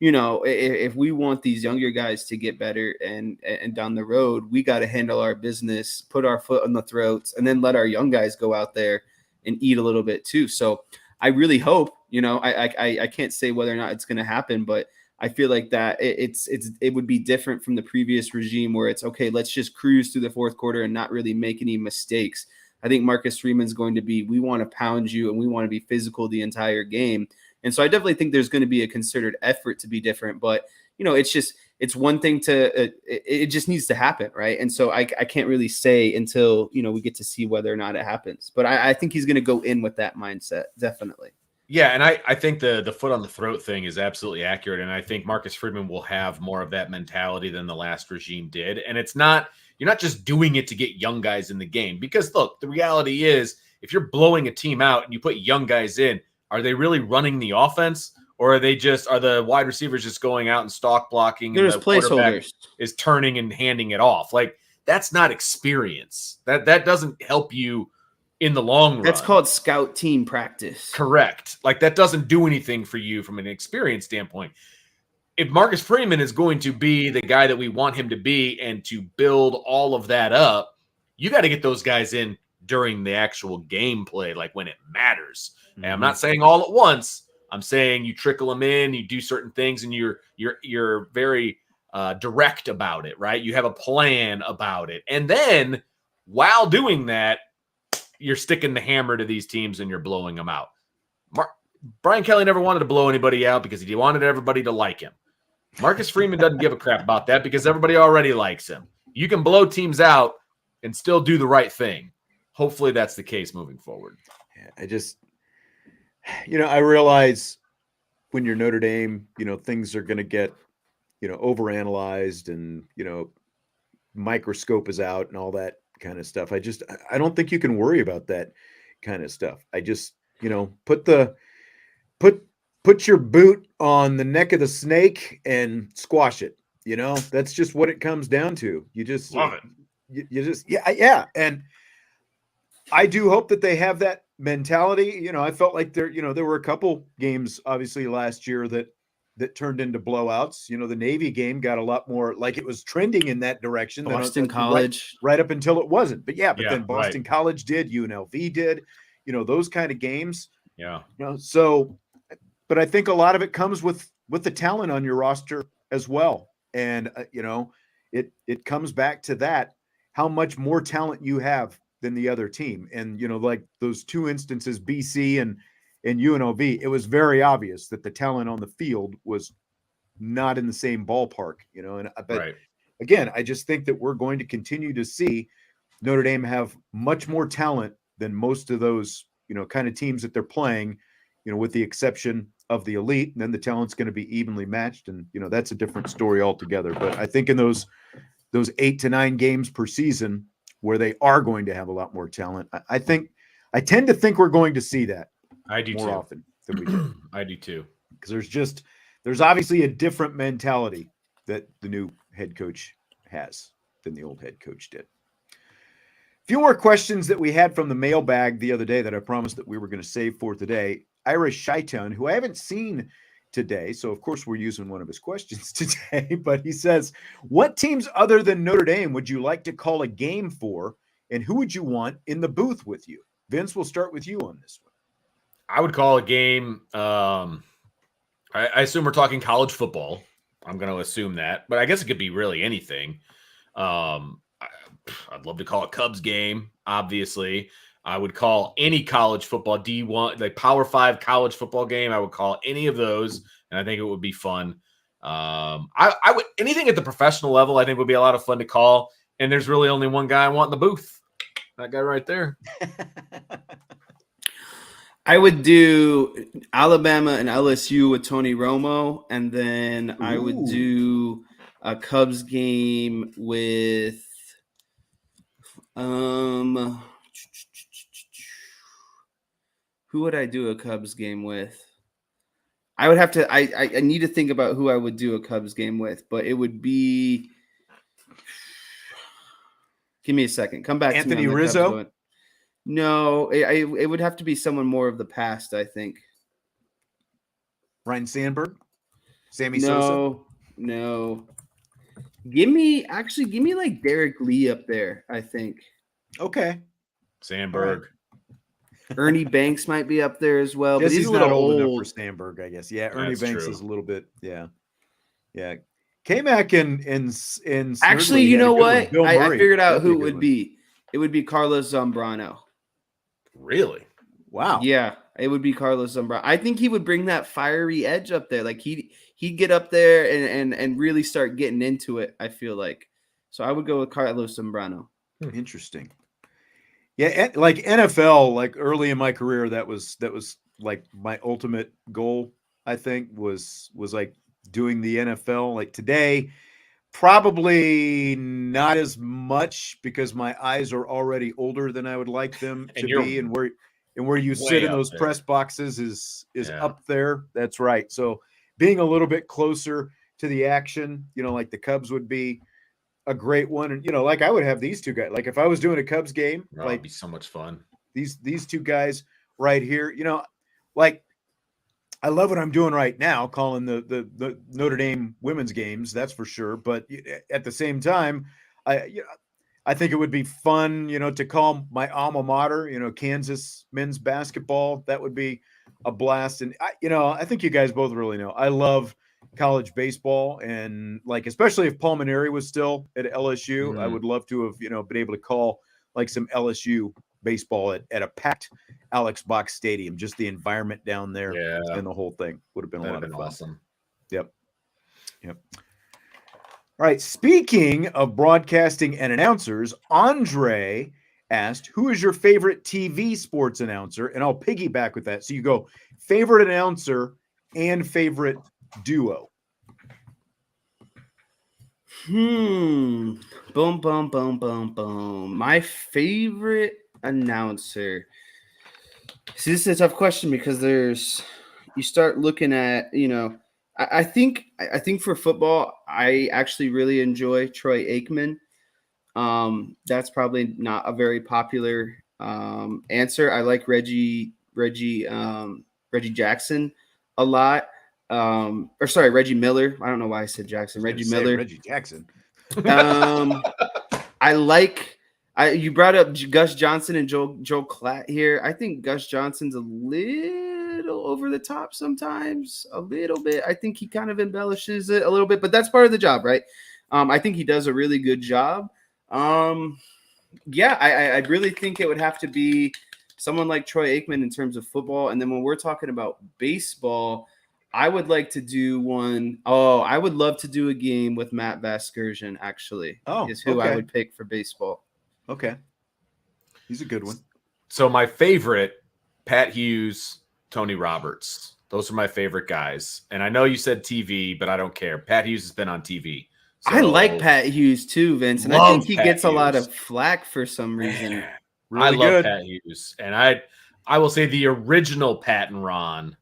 if we want these younger guys to get better and down the road, we got to handle our business, put our foot on the throats, and then let our young guys go out there and eat a little bit too. So I really hope, I can't say whether or not it's going to happen, but I feel like that it would be different from the previous regime where it's okay, let's just cruise through the fourth quarter and not really make any mistakes. I think Marcus Freeman's going to be, we want to pound you and we want to be physical the entire game. And so I definitely think there's going to be a concerted effort to be different, but it's it's one thing to it just needs to happen, right? And so I can't really say until we get to see whether or not it happens. But I think he's going to go in with that mindset, definitely. Yeah, and I think the foot on the throat thing is absolutely accurate, and I think Marcus Freeman will have more of that mentality than the last regime did. And you're not just doing it to get young guys in the game, because look, the reality is if you're blowing a team out and you put young guys in, are they really running the offense, or are the wide receivers just going out and stock blocking and the quarterback is turning and handing it off? Like, that's not experience. That doesn't help you in the long run. That's called scout team practice. Correct. Like, that doesn't do anything for you from an experience standpoint. If Marcus Freeman is going to be the guy that we want him to be and to build all of that up, you got to get those guys in during the actual gameplay, like when it matters. Mm-hmm. And I'm not saying all at once. I'm saying you trickle them in, you do certain things, and you're very direct about it, right? You have a plan about it. And then while doing that, you're sticking the hammer to these teams and you're blowing them out. Brian Kelly never wanted to blow anybody out because he wanted everybody to like him. Marcus Freeman doesn't give a crap about that because everybody already likes him. You can blow teams out and still do the right thing. Hopefully that's the case moving forward. Yeah, I realize when you're Notre Dame, things are going to get, overanalyzed and, microscope is out and all that kind of stuff. I don't think you can worry about that kind of stuff. I just, put your boot on the neck of the snake and squash it. That's just what it comes down to. You just love it. You just, yeah. And I do hope that they have that mentality. I felt like there were a couple games obviously last year that turned into blowouts. The Navy game got a lot more, like it was trending in that direction. Boston College. Right up until it wasn't. But then Boston College did, UNLV did, those kind of games. Yeah. So, but I think a lot of it comes with the talent on your roster as well. And, it comes back to that, how much more talent you have than the other team. And, like those two instances, BC and UNLV, it was very obvious that the talent on the field was not in the same ballpark, but again, I just think that we're going to continue to see Notre Dame have much more talent than most of those, kind of teams that they're playing, with the exception of the elite, and then the talent's going to be evenly matched. And, that's a different story altogether. But I think in those 8 to 9 games per season where they are going to have a lot more talent, I tend to think we're going to see that. I do more too. often than we do. I do too. Because there's obviously a different mentality that the new head coach has than the old head coach did. A few more questions that we had from the mailbag the other day that I promised that we were going to save for today. Irish Shaitan, who I haven't seen today, so of course we're using one of his questions today, but he says, what teams other than Notre Dame would you like to call a game for, and who would you want in the booth with you? Vince, we'll start with you on this one. I would call a game. I assume we're talking college football. I'm going to assume that, but I guess it could be really anything. I'd love to call a Cubs game. Obviously, I would call any college football D1, like Power 5 college football game. I would call any of those, and I think it would be fun. I would anything at the professional level. I think would be a lot of fun to call. And there's really only one guy I want in the booth. That guy right there. I would do Alabama and LSU with Tony Romo, and then I would do a Cubs game with who would I do a Cubs game with? I would have to I need to think about who I would do a Cubs game with, but it would be give me a second. Come back Anthony to me. Rizzo? No, it would have to be someone more of the past, I think. Ryan Sandberg? Sammy Sosa? No. Give me like Derek Lee up there, I think. Okay. Sandberg. Right. Ernie Banks might be up there as well. But he's a little old enough for Sandberg, I guess. Yeah, Ernie Banks is a little bit, yeah. K-Mac and actually, you know what? I figured out who it would be. It would be Carlos Zambrano. Really? Wow. Yeah, it would be Carlos Zambrano. I think he would bring that fiery edge up there. Like he he'd get up there and really start getting into it, I feel like. So I would go with Carlos Zambrano. Interesting. Yeah, like NFL, like early in my career, that was like my ultimate goal, I think, was like doing the NFL. Like today, probably not as much because my eyes are already older than I would like them And to be, and where you sit way in up those there. press boxes is Yeah. up there. That's right. So being a little bit closer to the action, like the Cubs would be a great one. And like I would have these two guys. Like if I was doing a Cubs game, Oh, like it'd be so much fun. these two guys right here, like I love what I'm doing right now, calling the Notre Dame women's games. That's for sure. But at the same time, I think it would be fun, to call my alma mater, Kansas men's basketball. That would be a blast. And I think you guys both really know I love college baseball, and like especially if Paul Maneri was still at LSU, I would love to have been able to call like some LSU baseball at a packed Alex Box Stadium. Just the environment down there and the whole thing would have been a lot of fun. Awesome. Yep. All right. Speaking of broadcasting and announcers, Andre asked, who is your favorite TV sports announcer? And I'll piggyback with that. So you go favorite announcer and favorite duo. Boom, boom, boom, boom, boom. My favorite announcer. See, this is a tough question because you start looking at, I think for football, I actually really enjoy Troy Aikman. That's probably not a very popular answer. I like Reggie Jackson a lot. Reggie Miller. I don't know why I said Jackson. Reggie Miller. Reggie Jackson. I like. You brought up Gus Johnson and Joel Klatt here. I think Gus Johnson's a little over the top sometimes, a little bit. I think he kind of embellishes it a little bit, but that's part of the job, right? I think he does a really good job. I really think it would have to be someone like Troy Aikman in terms of football. And then when we're talking about baseball, I would like to do one. Oh, I would love to do a game with Matt Vasgersian, actually. Is who I would pick for baseball. Okay. He's a good one. So my favorite, Pat Hughes, Tony Roberts. Those are my favorite guys. And I know you said TV, but I don't care. Pat Hughes has been on TV. So I like Pat Hughes too, Vince. And I think he gets a lot of flack for some reason. Really I love Pat Hughes. And I will say the original Pat and Ron,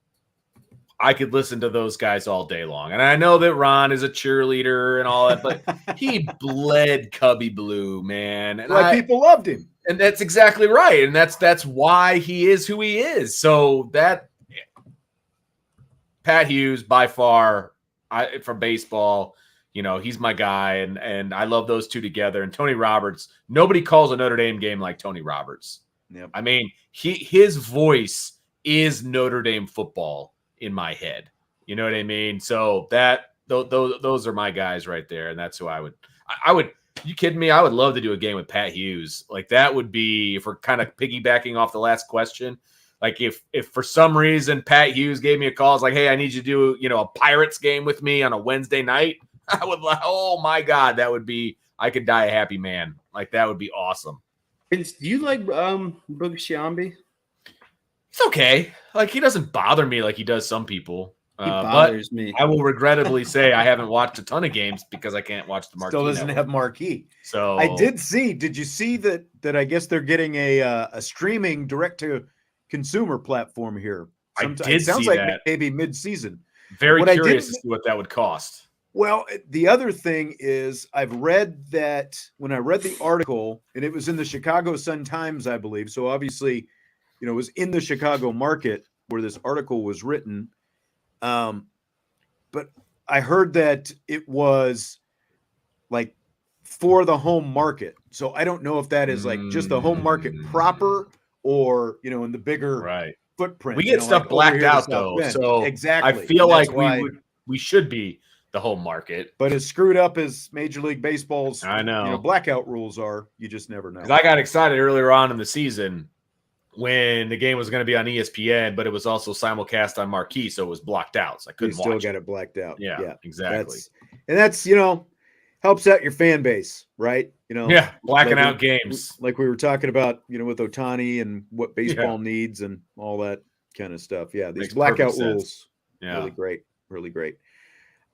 I could listen to those guys all day long. And I know that Ron is a cheerleader and all that, but he bled Cubby Blue, man. And people loved him. And that's exactly right. And that's why he is who he is. So that Pat Hughes, by far, from baseball, he's my guy. And I love those two together. And Tony Roberts, nobody calls a Notre Dame game like Tony Roberts. Yep. I mean, his voice is Notre Dame football in my head. You know what I mean? So those are my guys right there. And that's who I would, you kidding me? I would love to do a game with Pat Hughes. Like that would be, if we're kind of piggybacking off the last question, like if for some reason Pat Hughes gave me a call, it's like, hey, I need you to do, a Pirates game with me on a Wednesday night. I would like, oh my God, that would be, I could die a happy man. Like that would be awesome. Vince, do you like Boog Sciambi? It's okay. Like he doesn't bother me like he does some people. He bothers me. I will regrettably say I haven't watched a ton of games because I can't watch the marquee. Still doesn't have marquee. So I did see. Did you see that I guess they're getting a streaming direct to consumer platform here? Sometime. It sounds like that. Maybe mid-season. Very curious to see what that would cost. Well, the other thing is I've read that when I read the article, and it was in the Chicago Sun-Times, I believe. So obviously, it was in the Chicago market where this article was written. But I heard that it was like for the home market. So I don't know if that is like just the home market proper or, in the bigger footprint. We get stuff like blacked out though. So exactly. I feel like we should be the home market. But as screwed up as Major League Baseball's blackout rules are, you just never know. I got excited earlier on in the season. when the game was going to be on ESPN, but it was also simulcast on Marquee, so it was blocked out. So I couldn't still watch got it blacked out. Yeah, exactly. That's helps out your fan base, right? Blacking out games. Like we were talking about, with Ohtani and what baseball needs and all that kind of stuff. Yeah, these blackout rules. Yeah. Really great. Really great.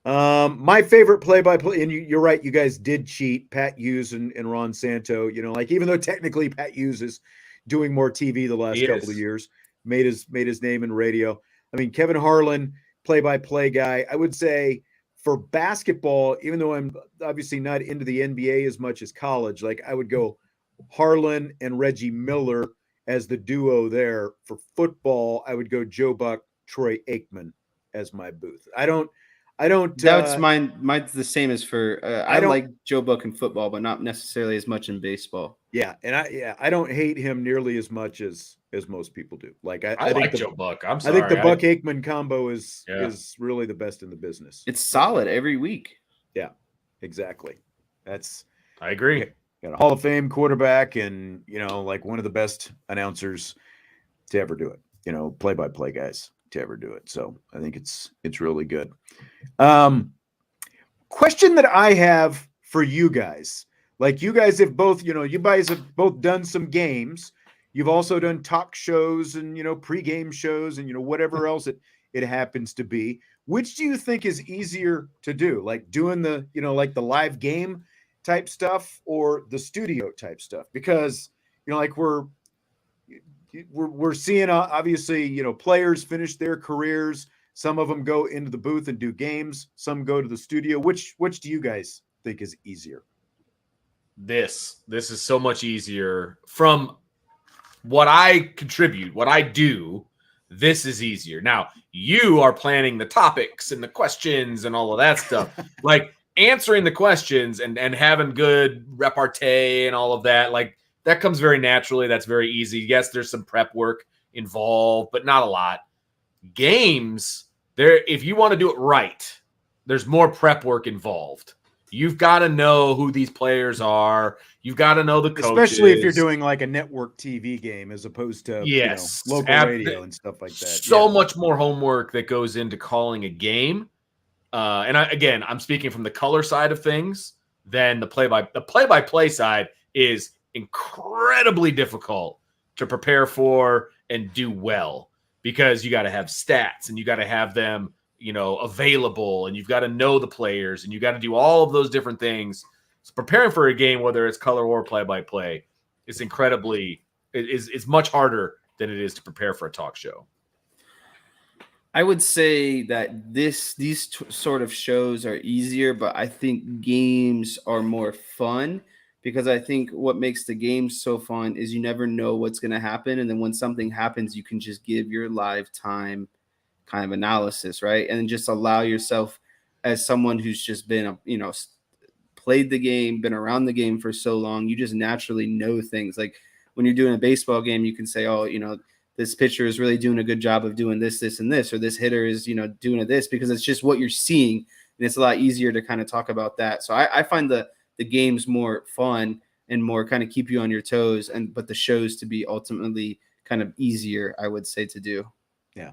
My favorite play-by-play, and you're right, you guys did cheat, Pat Hughes and Ron Santo, even though technically Pat Hughes is doing more TV the last couple of years, made his name in radio. I mean, Kevin Harlan, play-by-play guy. I would say for basketball, even though I'm obviously not into the NBA as much as college, like I would go Harlan and Reggie Miller as the duo there. For football, I would go Joe Buck, Troy Aikman as my booth. I don't. That's mine. Mine's the same as for. I like Joe Buck in football, but not necessarily as much in baseball. Yeah, and I don't hate him nearly as much as most people do. Like I think Joe Buck. I'm sorry. I think the Buck Aikman combo is really the best in the business. It's solid every week. Yeah, exactly. I agree. Got a Hall of Fame quarterback, and like one of the best announcers to ever do it. Play-by-play guys to ever do it. So I think it's really good. Question that I have for you guys, like you guys have both, you guys have both done some games. You've also done talk shows and, pregame shows and, whatever else it happens to be. Which do you think is easier to do? Like doing the, like the live game type stuff or the studio type stuff? Because, like we're seeing obviously, players finish their careers. Some of them go into the booth and do games. Some go to the studio. Which do you guys think is easier? This is so much easier. From what I contribute, what I do, this is easier. Now, you are planning the topics and the questions and all of that stuff. Like answering the questions and having good repartee and all of that. Like that comes very naturally. That's very easy. Yes, there's some prep work involved, but not a lot. Games, if you want to do it right, there's more prep work involved. You've got to know who these players are. You've got to know the coaches. Especially if you're doing like a network TV game as opposed to local radio and stuff like that. So much more homework that goes into calling a game. And I'm speaking from the color side of things. Then the play-by-play side is incredibly difficult to prepare for and do well, because you got to have stats and you got to have them, available, and you've got to know the players and you got to do all of those different things. So preparing for a game, whether it's color or play-by-play, is it's much harder than it is to prepare for a talk show. I would say that these sort of shows are easier, but I think games are more fun, because I think what makes the games so fun is you never know what's going to happen. And then when something happens, you can just give your live time kind of analysis, right? And then just allow yourself, as someone who's just been, played the game, been around the game for so long, you just naturally know things. Like when you're doing a baseball game, you can say, oh, this pitcher is really doing a good job of doing this, this, and this, or this hitter is, doing this, because it's just what you're seeing. And it's a lot easier to kind of talk about that. So I find the games more fun and more kind of keep you on your toes, but the shows to be ultimately kind of easier, I would say, to do. Yeah.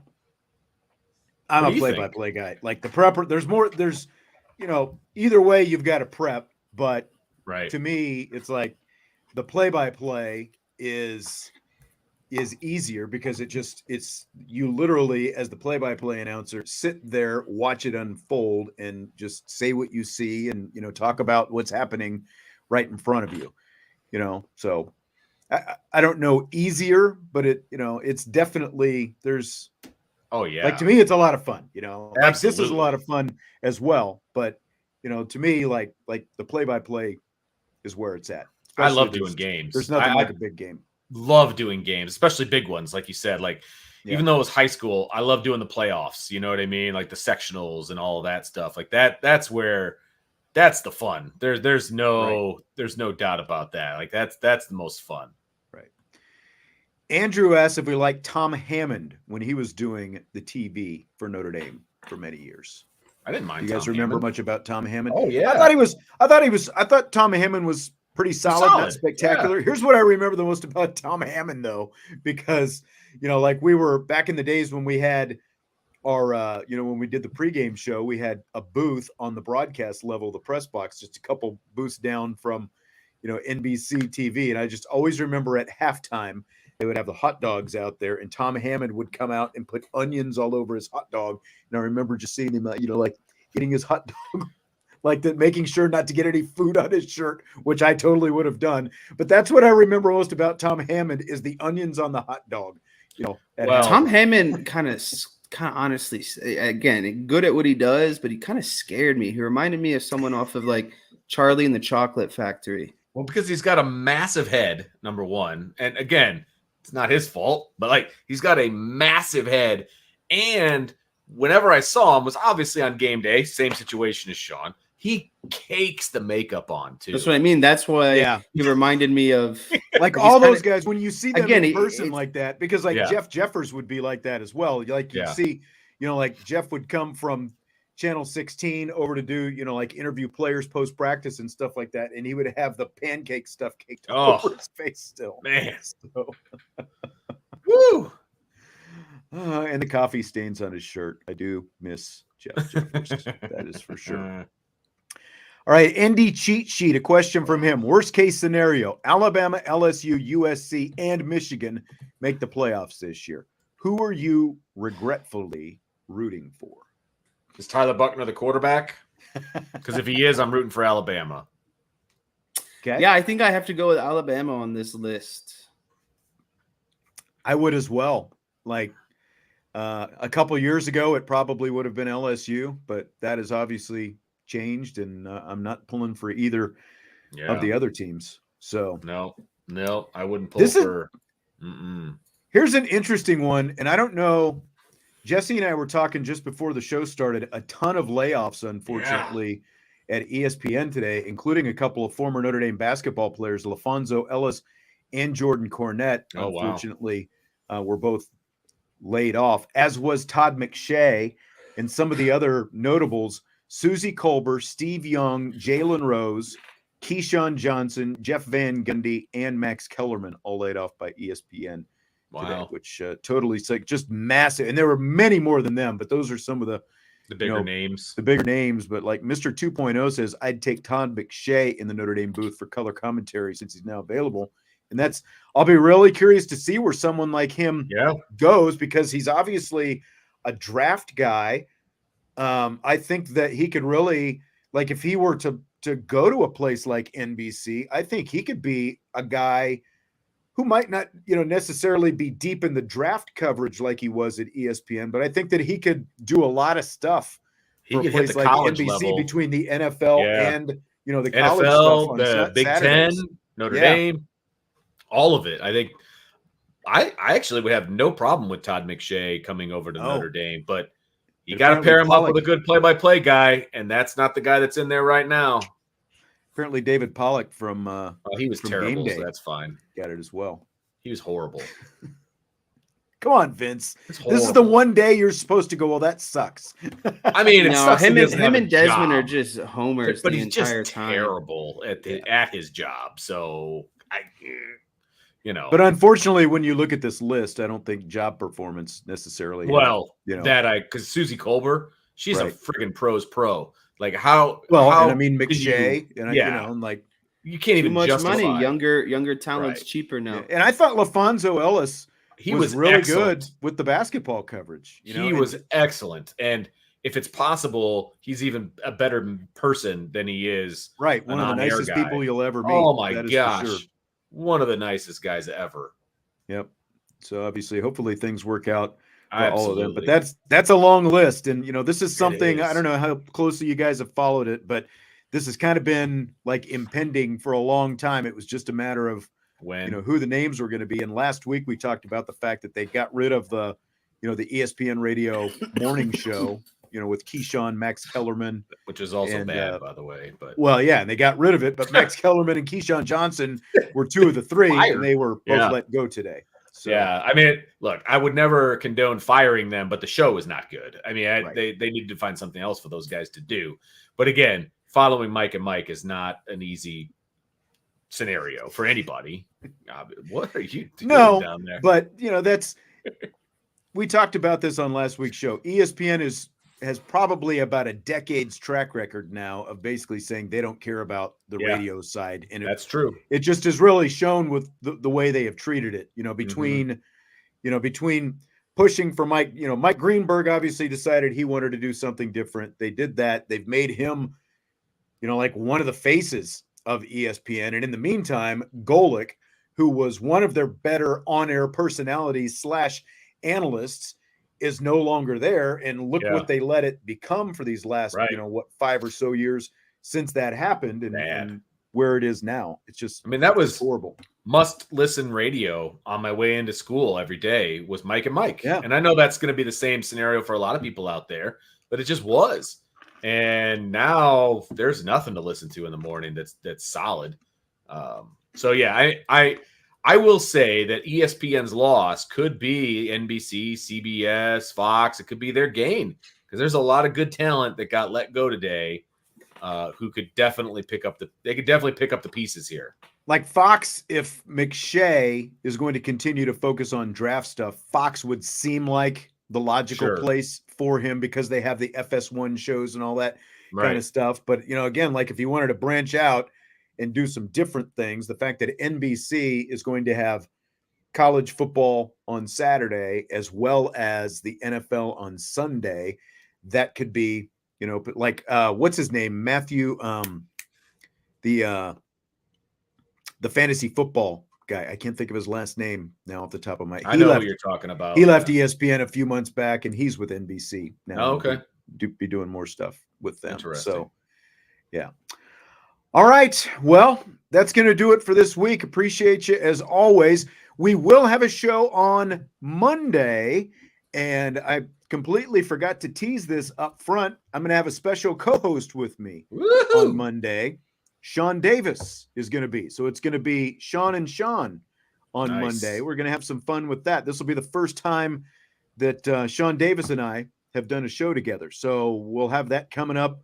I'm a play-by-play guy. Like the prepper, there's either way you've got to prep, but to me, it's like the play-by-play is easier because it's you literally, as the play-by-play announcer, sit there, watch it unfold, and just say what you see and talk about what's happening right in front of you. So I don't know easier, but it's definitely there's. Oh yeah. Like to me, it's a lot of fun, like this is a Absolutely. lot of fun as well. But, to me, like the play-by-play is where it's at. I love doing games. There's nothing like a big game. Love doing games, especially big ones. Like you said, even though it was high school, I love doing the playoffs. You know what I mean? Like the sectionals and all of that stuff like that. That's the fun. There's no doubt about that. Like that's the most fun. Andrew asked if we liked Tom Hammond when he was doing the TV for Notre Dame for many years. I didn't mind. You guys remember much about Tom Hammond? Oh yeah. I thought Tom Hammond was pretty solid, not spectacular. Yeah. Here's what I remember the most about Tom Hammond, though, because, like we were back in the days when we had our, when we did the pregame show, we had a booth on the broadcast level, the press box, just a couple booths down from, NBC TV. And I just always remember at halftime, they would have the hot dogs out there, and Tom Hammond would come out and put onions all over his hot dog. And I remember just seeing him, like eating his hot dog, like that, making sure not to get any food on his shirt, which I totally would have done. But that's what I remember most about Tom Hammond is the onions on the hot dog. Tom Hammond kind of honestly, again, good at what he does, but he kind of scared me. He reminded me of someone off of like Charlie and the Chocolate Factory. Well, because he's got a massive head, number one. And again, it's not his fault, but like he's got a massive head. And whenever I saw him was obviously on game day, same situation as Sean. He cakes the makeup on too. That's what I mean. That's why he reminded me of like all those guys when you see them in person like that, because like Jeff Jeffers would be like that as well. Like you see, like Jeff would come from Channel 16 over to do, like interview players post practice and stuff like that. And he would have the pancake stuff caked over his face still. Man. So. Woo. And the coffee stains on his shirt. I do miss Jeff Jeffers. That is for sure. All right. ND cheat sheet. A question from him. Worst case scenario, Alabama, LSU, USC, and Michigan make the playoffs this year. Who are you regretfully rooting for? Is Tyler Buckner the quarterback? Because if he is, I'm rooting for Alabama. Okay. Yeah, I think I have to go with Alabama on this list. I would as well. Like a couple years ago, it probably would have been LSU, but that has obviously changed, and I'm not pulling for either of the other teams. So no, I wouldn't pull for. Here's an interesting one, and I don't know. Jesse and I were talking just before the show started. A ton of layoffs, unfortunately, at ESPN today, including a couple of former Notre Dame basketball players, LaFonso Ellis and Jordan Cornette. Unfortunately, were both laid off, as was Todd McShay and some of the other notables. Susie Colbert, Steve Young, Jalen Rose, Keyshawn Johnson, Jeff Van Gundy, and Max Kellerman all laid off by ESPN. Today, which totally like just massive. And there were many more than them, but those are some of the bigger names. The bigger names. But like Mr. 2.0 says, I'd take Todd McShay in the Notre Dame booth for color commentary since he's now available. And I'll be really curious to see where someone like him goes, because he's obviously a draft guy. I think that he could really, like, if he were to go to a place like NBC, I think he could be a guy who might not, necessarily be deep in the draft coverage like he was at ESPN, but I think that he could do a lot of stuff for a place like NBC level. Between the NFL and, the college NFL, stuff on the Big Saturdays. 10, Notre Dame, all of it. I think I actually would have no problem with Todd McShay coming over to Notre Dame, but you got to pair him up with a good play-by-play guy, and that's not the guy that's in there right now. Apparently, David Pollock from he was from terrible, Game Day so that's fine. Got it as well. He was horrible. Come on, Vince. This is the one day you're supposed to go, well, that sucks. I mean, it sucks him and Desmond are just homers but the he's entire just time. Terrible at his job. So But unfortunately, when you look at this list, I don't think job performance necessarily. Because Susie Colbert, she's a friggin' pro's pro. Like how? Well, and I mean McShay, and like you can't even much justify. Money. Younger talent's cheaper now. And I thought LaFonso Ellis, he was really excellent. Good with the basketball coverage. He was excellent, and if it's possible, he's even a better person than he is. Right, one of the nicest people you'll ever meet. Oh my gosh, one of the nicest guys ever. Yep. So obviously, hopefully things work out. Absolutely. All of them, but that's a long list, and this is something I don't know how closely you guys have followed it, but this has kind of been like impending for a long time. It was just a matter of when who the names were going to be. And last week we talked about the fact that they got rid of the the ESPN radio morning show, with Keyshawn, Max Kellerman, which is also bad, by the way. But and they got rid of it. But Max Kellerman and Keyshawn Johnson were two of the three, and they were both let go today. So. Yeah, I mean, look, I would never condone firing them, but the show is not good. I mean, they needed to find something else for those guys to do. But again, following Mike and Mike is not an easy scenario for anybody. What are you doing down there? But we talked about this on last week's show. ESPN has probably about a decade's track record now of basically saying they don't care about the radio side. And that's true. It just is really shown with the way they have treated it, between pushing for Mike, Mike Greenberg obviously decided he wanted to do something different. They did that. They've made him, like one of the faces of ESPN. And in the meantime, Golick, who was one of their better on-air personalities / analysts, is no longer there. And look what they let it become for these last, 5 or so years since that happened and where it is now. It's just, that was horrible. Must listen radio on my way into school every day was Mike and Mike. Yeah. And I know that's going to be the same scenario for a lot of people out there, but it just was. And now there's nothing to listen to in the morning that's solid. I will say that ESPN's loss could be NBC, CBS, Fox. It could be their gain because there's a lot of good talent that got let go today who could definitely pick up the pieces here. Like Fox, if McShay is going to continue to focus on draft stuff, Fox would seem like the logical place for him because they have the FS1 shows and all that kind of stuff. But, again, like if you wanted to branch out and do some different things, the fact that NBC is going to have college football on Saturday as well as the NFL on Sunday, that could be, like what's his name? Matthew, the fantasy football guy. I can't think of his last name now off the top of my head. I know who you're talking about. He left ESPN a few months back, and he's with NBC now. Oh, okay. Be doing more stuff with them. Interesting. So, yeah. All right. Well, that's going to do it for this week. Appreciate you as always. We will have a show on Monday, and I completely forgot to tease this up front. I'm going to have a special co-host with me on Monday. Sean Davis is going to be. So it's going to be Sean and Sean on Monday. We're going to have some fun with that. This will be the first time that Sean Davis and I have done a show together. So we'll have that coming up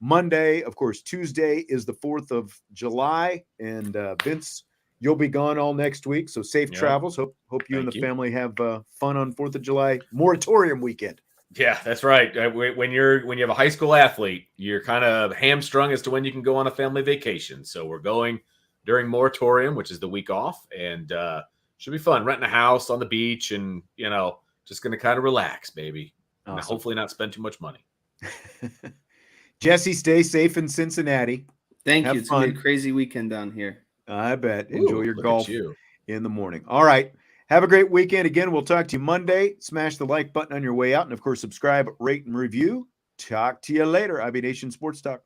Monday. Of course, Tuesday is the 4th of July. And Vince, you'll be gone all next week. So safe travels. Hope you and the family have fun on 4th of July moratorium weekend. Yeah, that's right. When you have a high school athlete, you're kind of hamstrung as to when you can go on a family vacation. So we're going during moratorium, which is the week off, and should be fun. Renting a house on the beach, and just going to kind of relax, baby. Awesome. And hopefully not spend too much money. Jesse, stay safe in Cincinnati. Thank you. It's going to be a crazy weekend down here. I bet. Enjoy your golf in the morning. All right. Have a great weekend. Again, we'll talk to you Monday. Smash the like button on your way out. And, of course, subscribe, rate, and review. Talk to you later. IB Nation Sports Talk.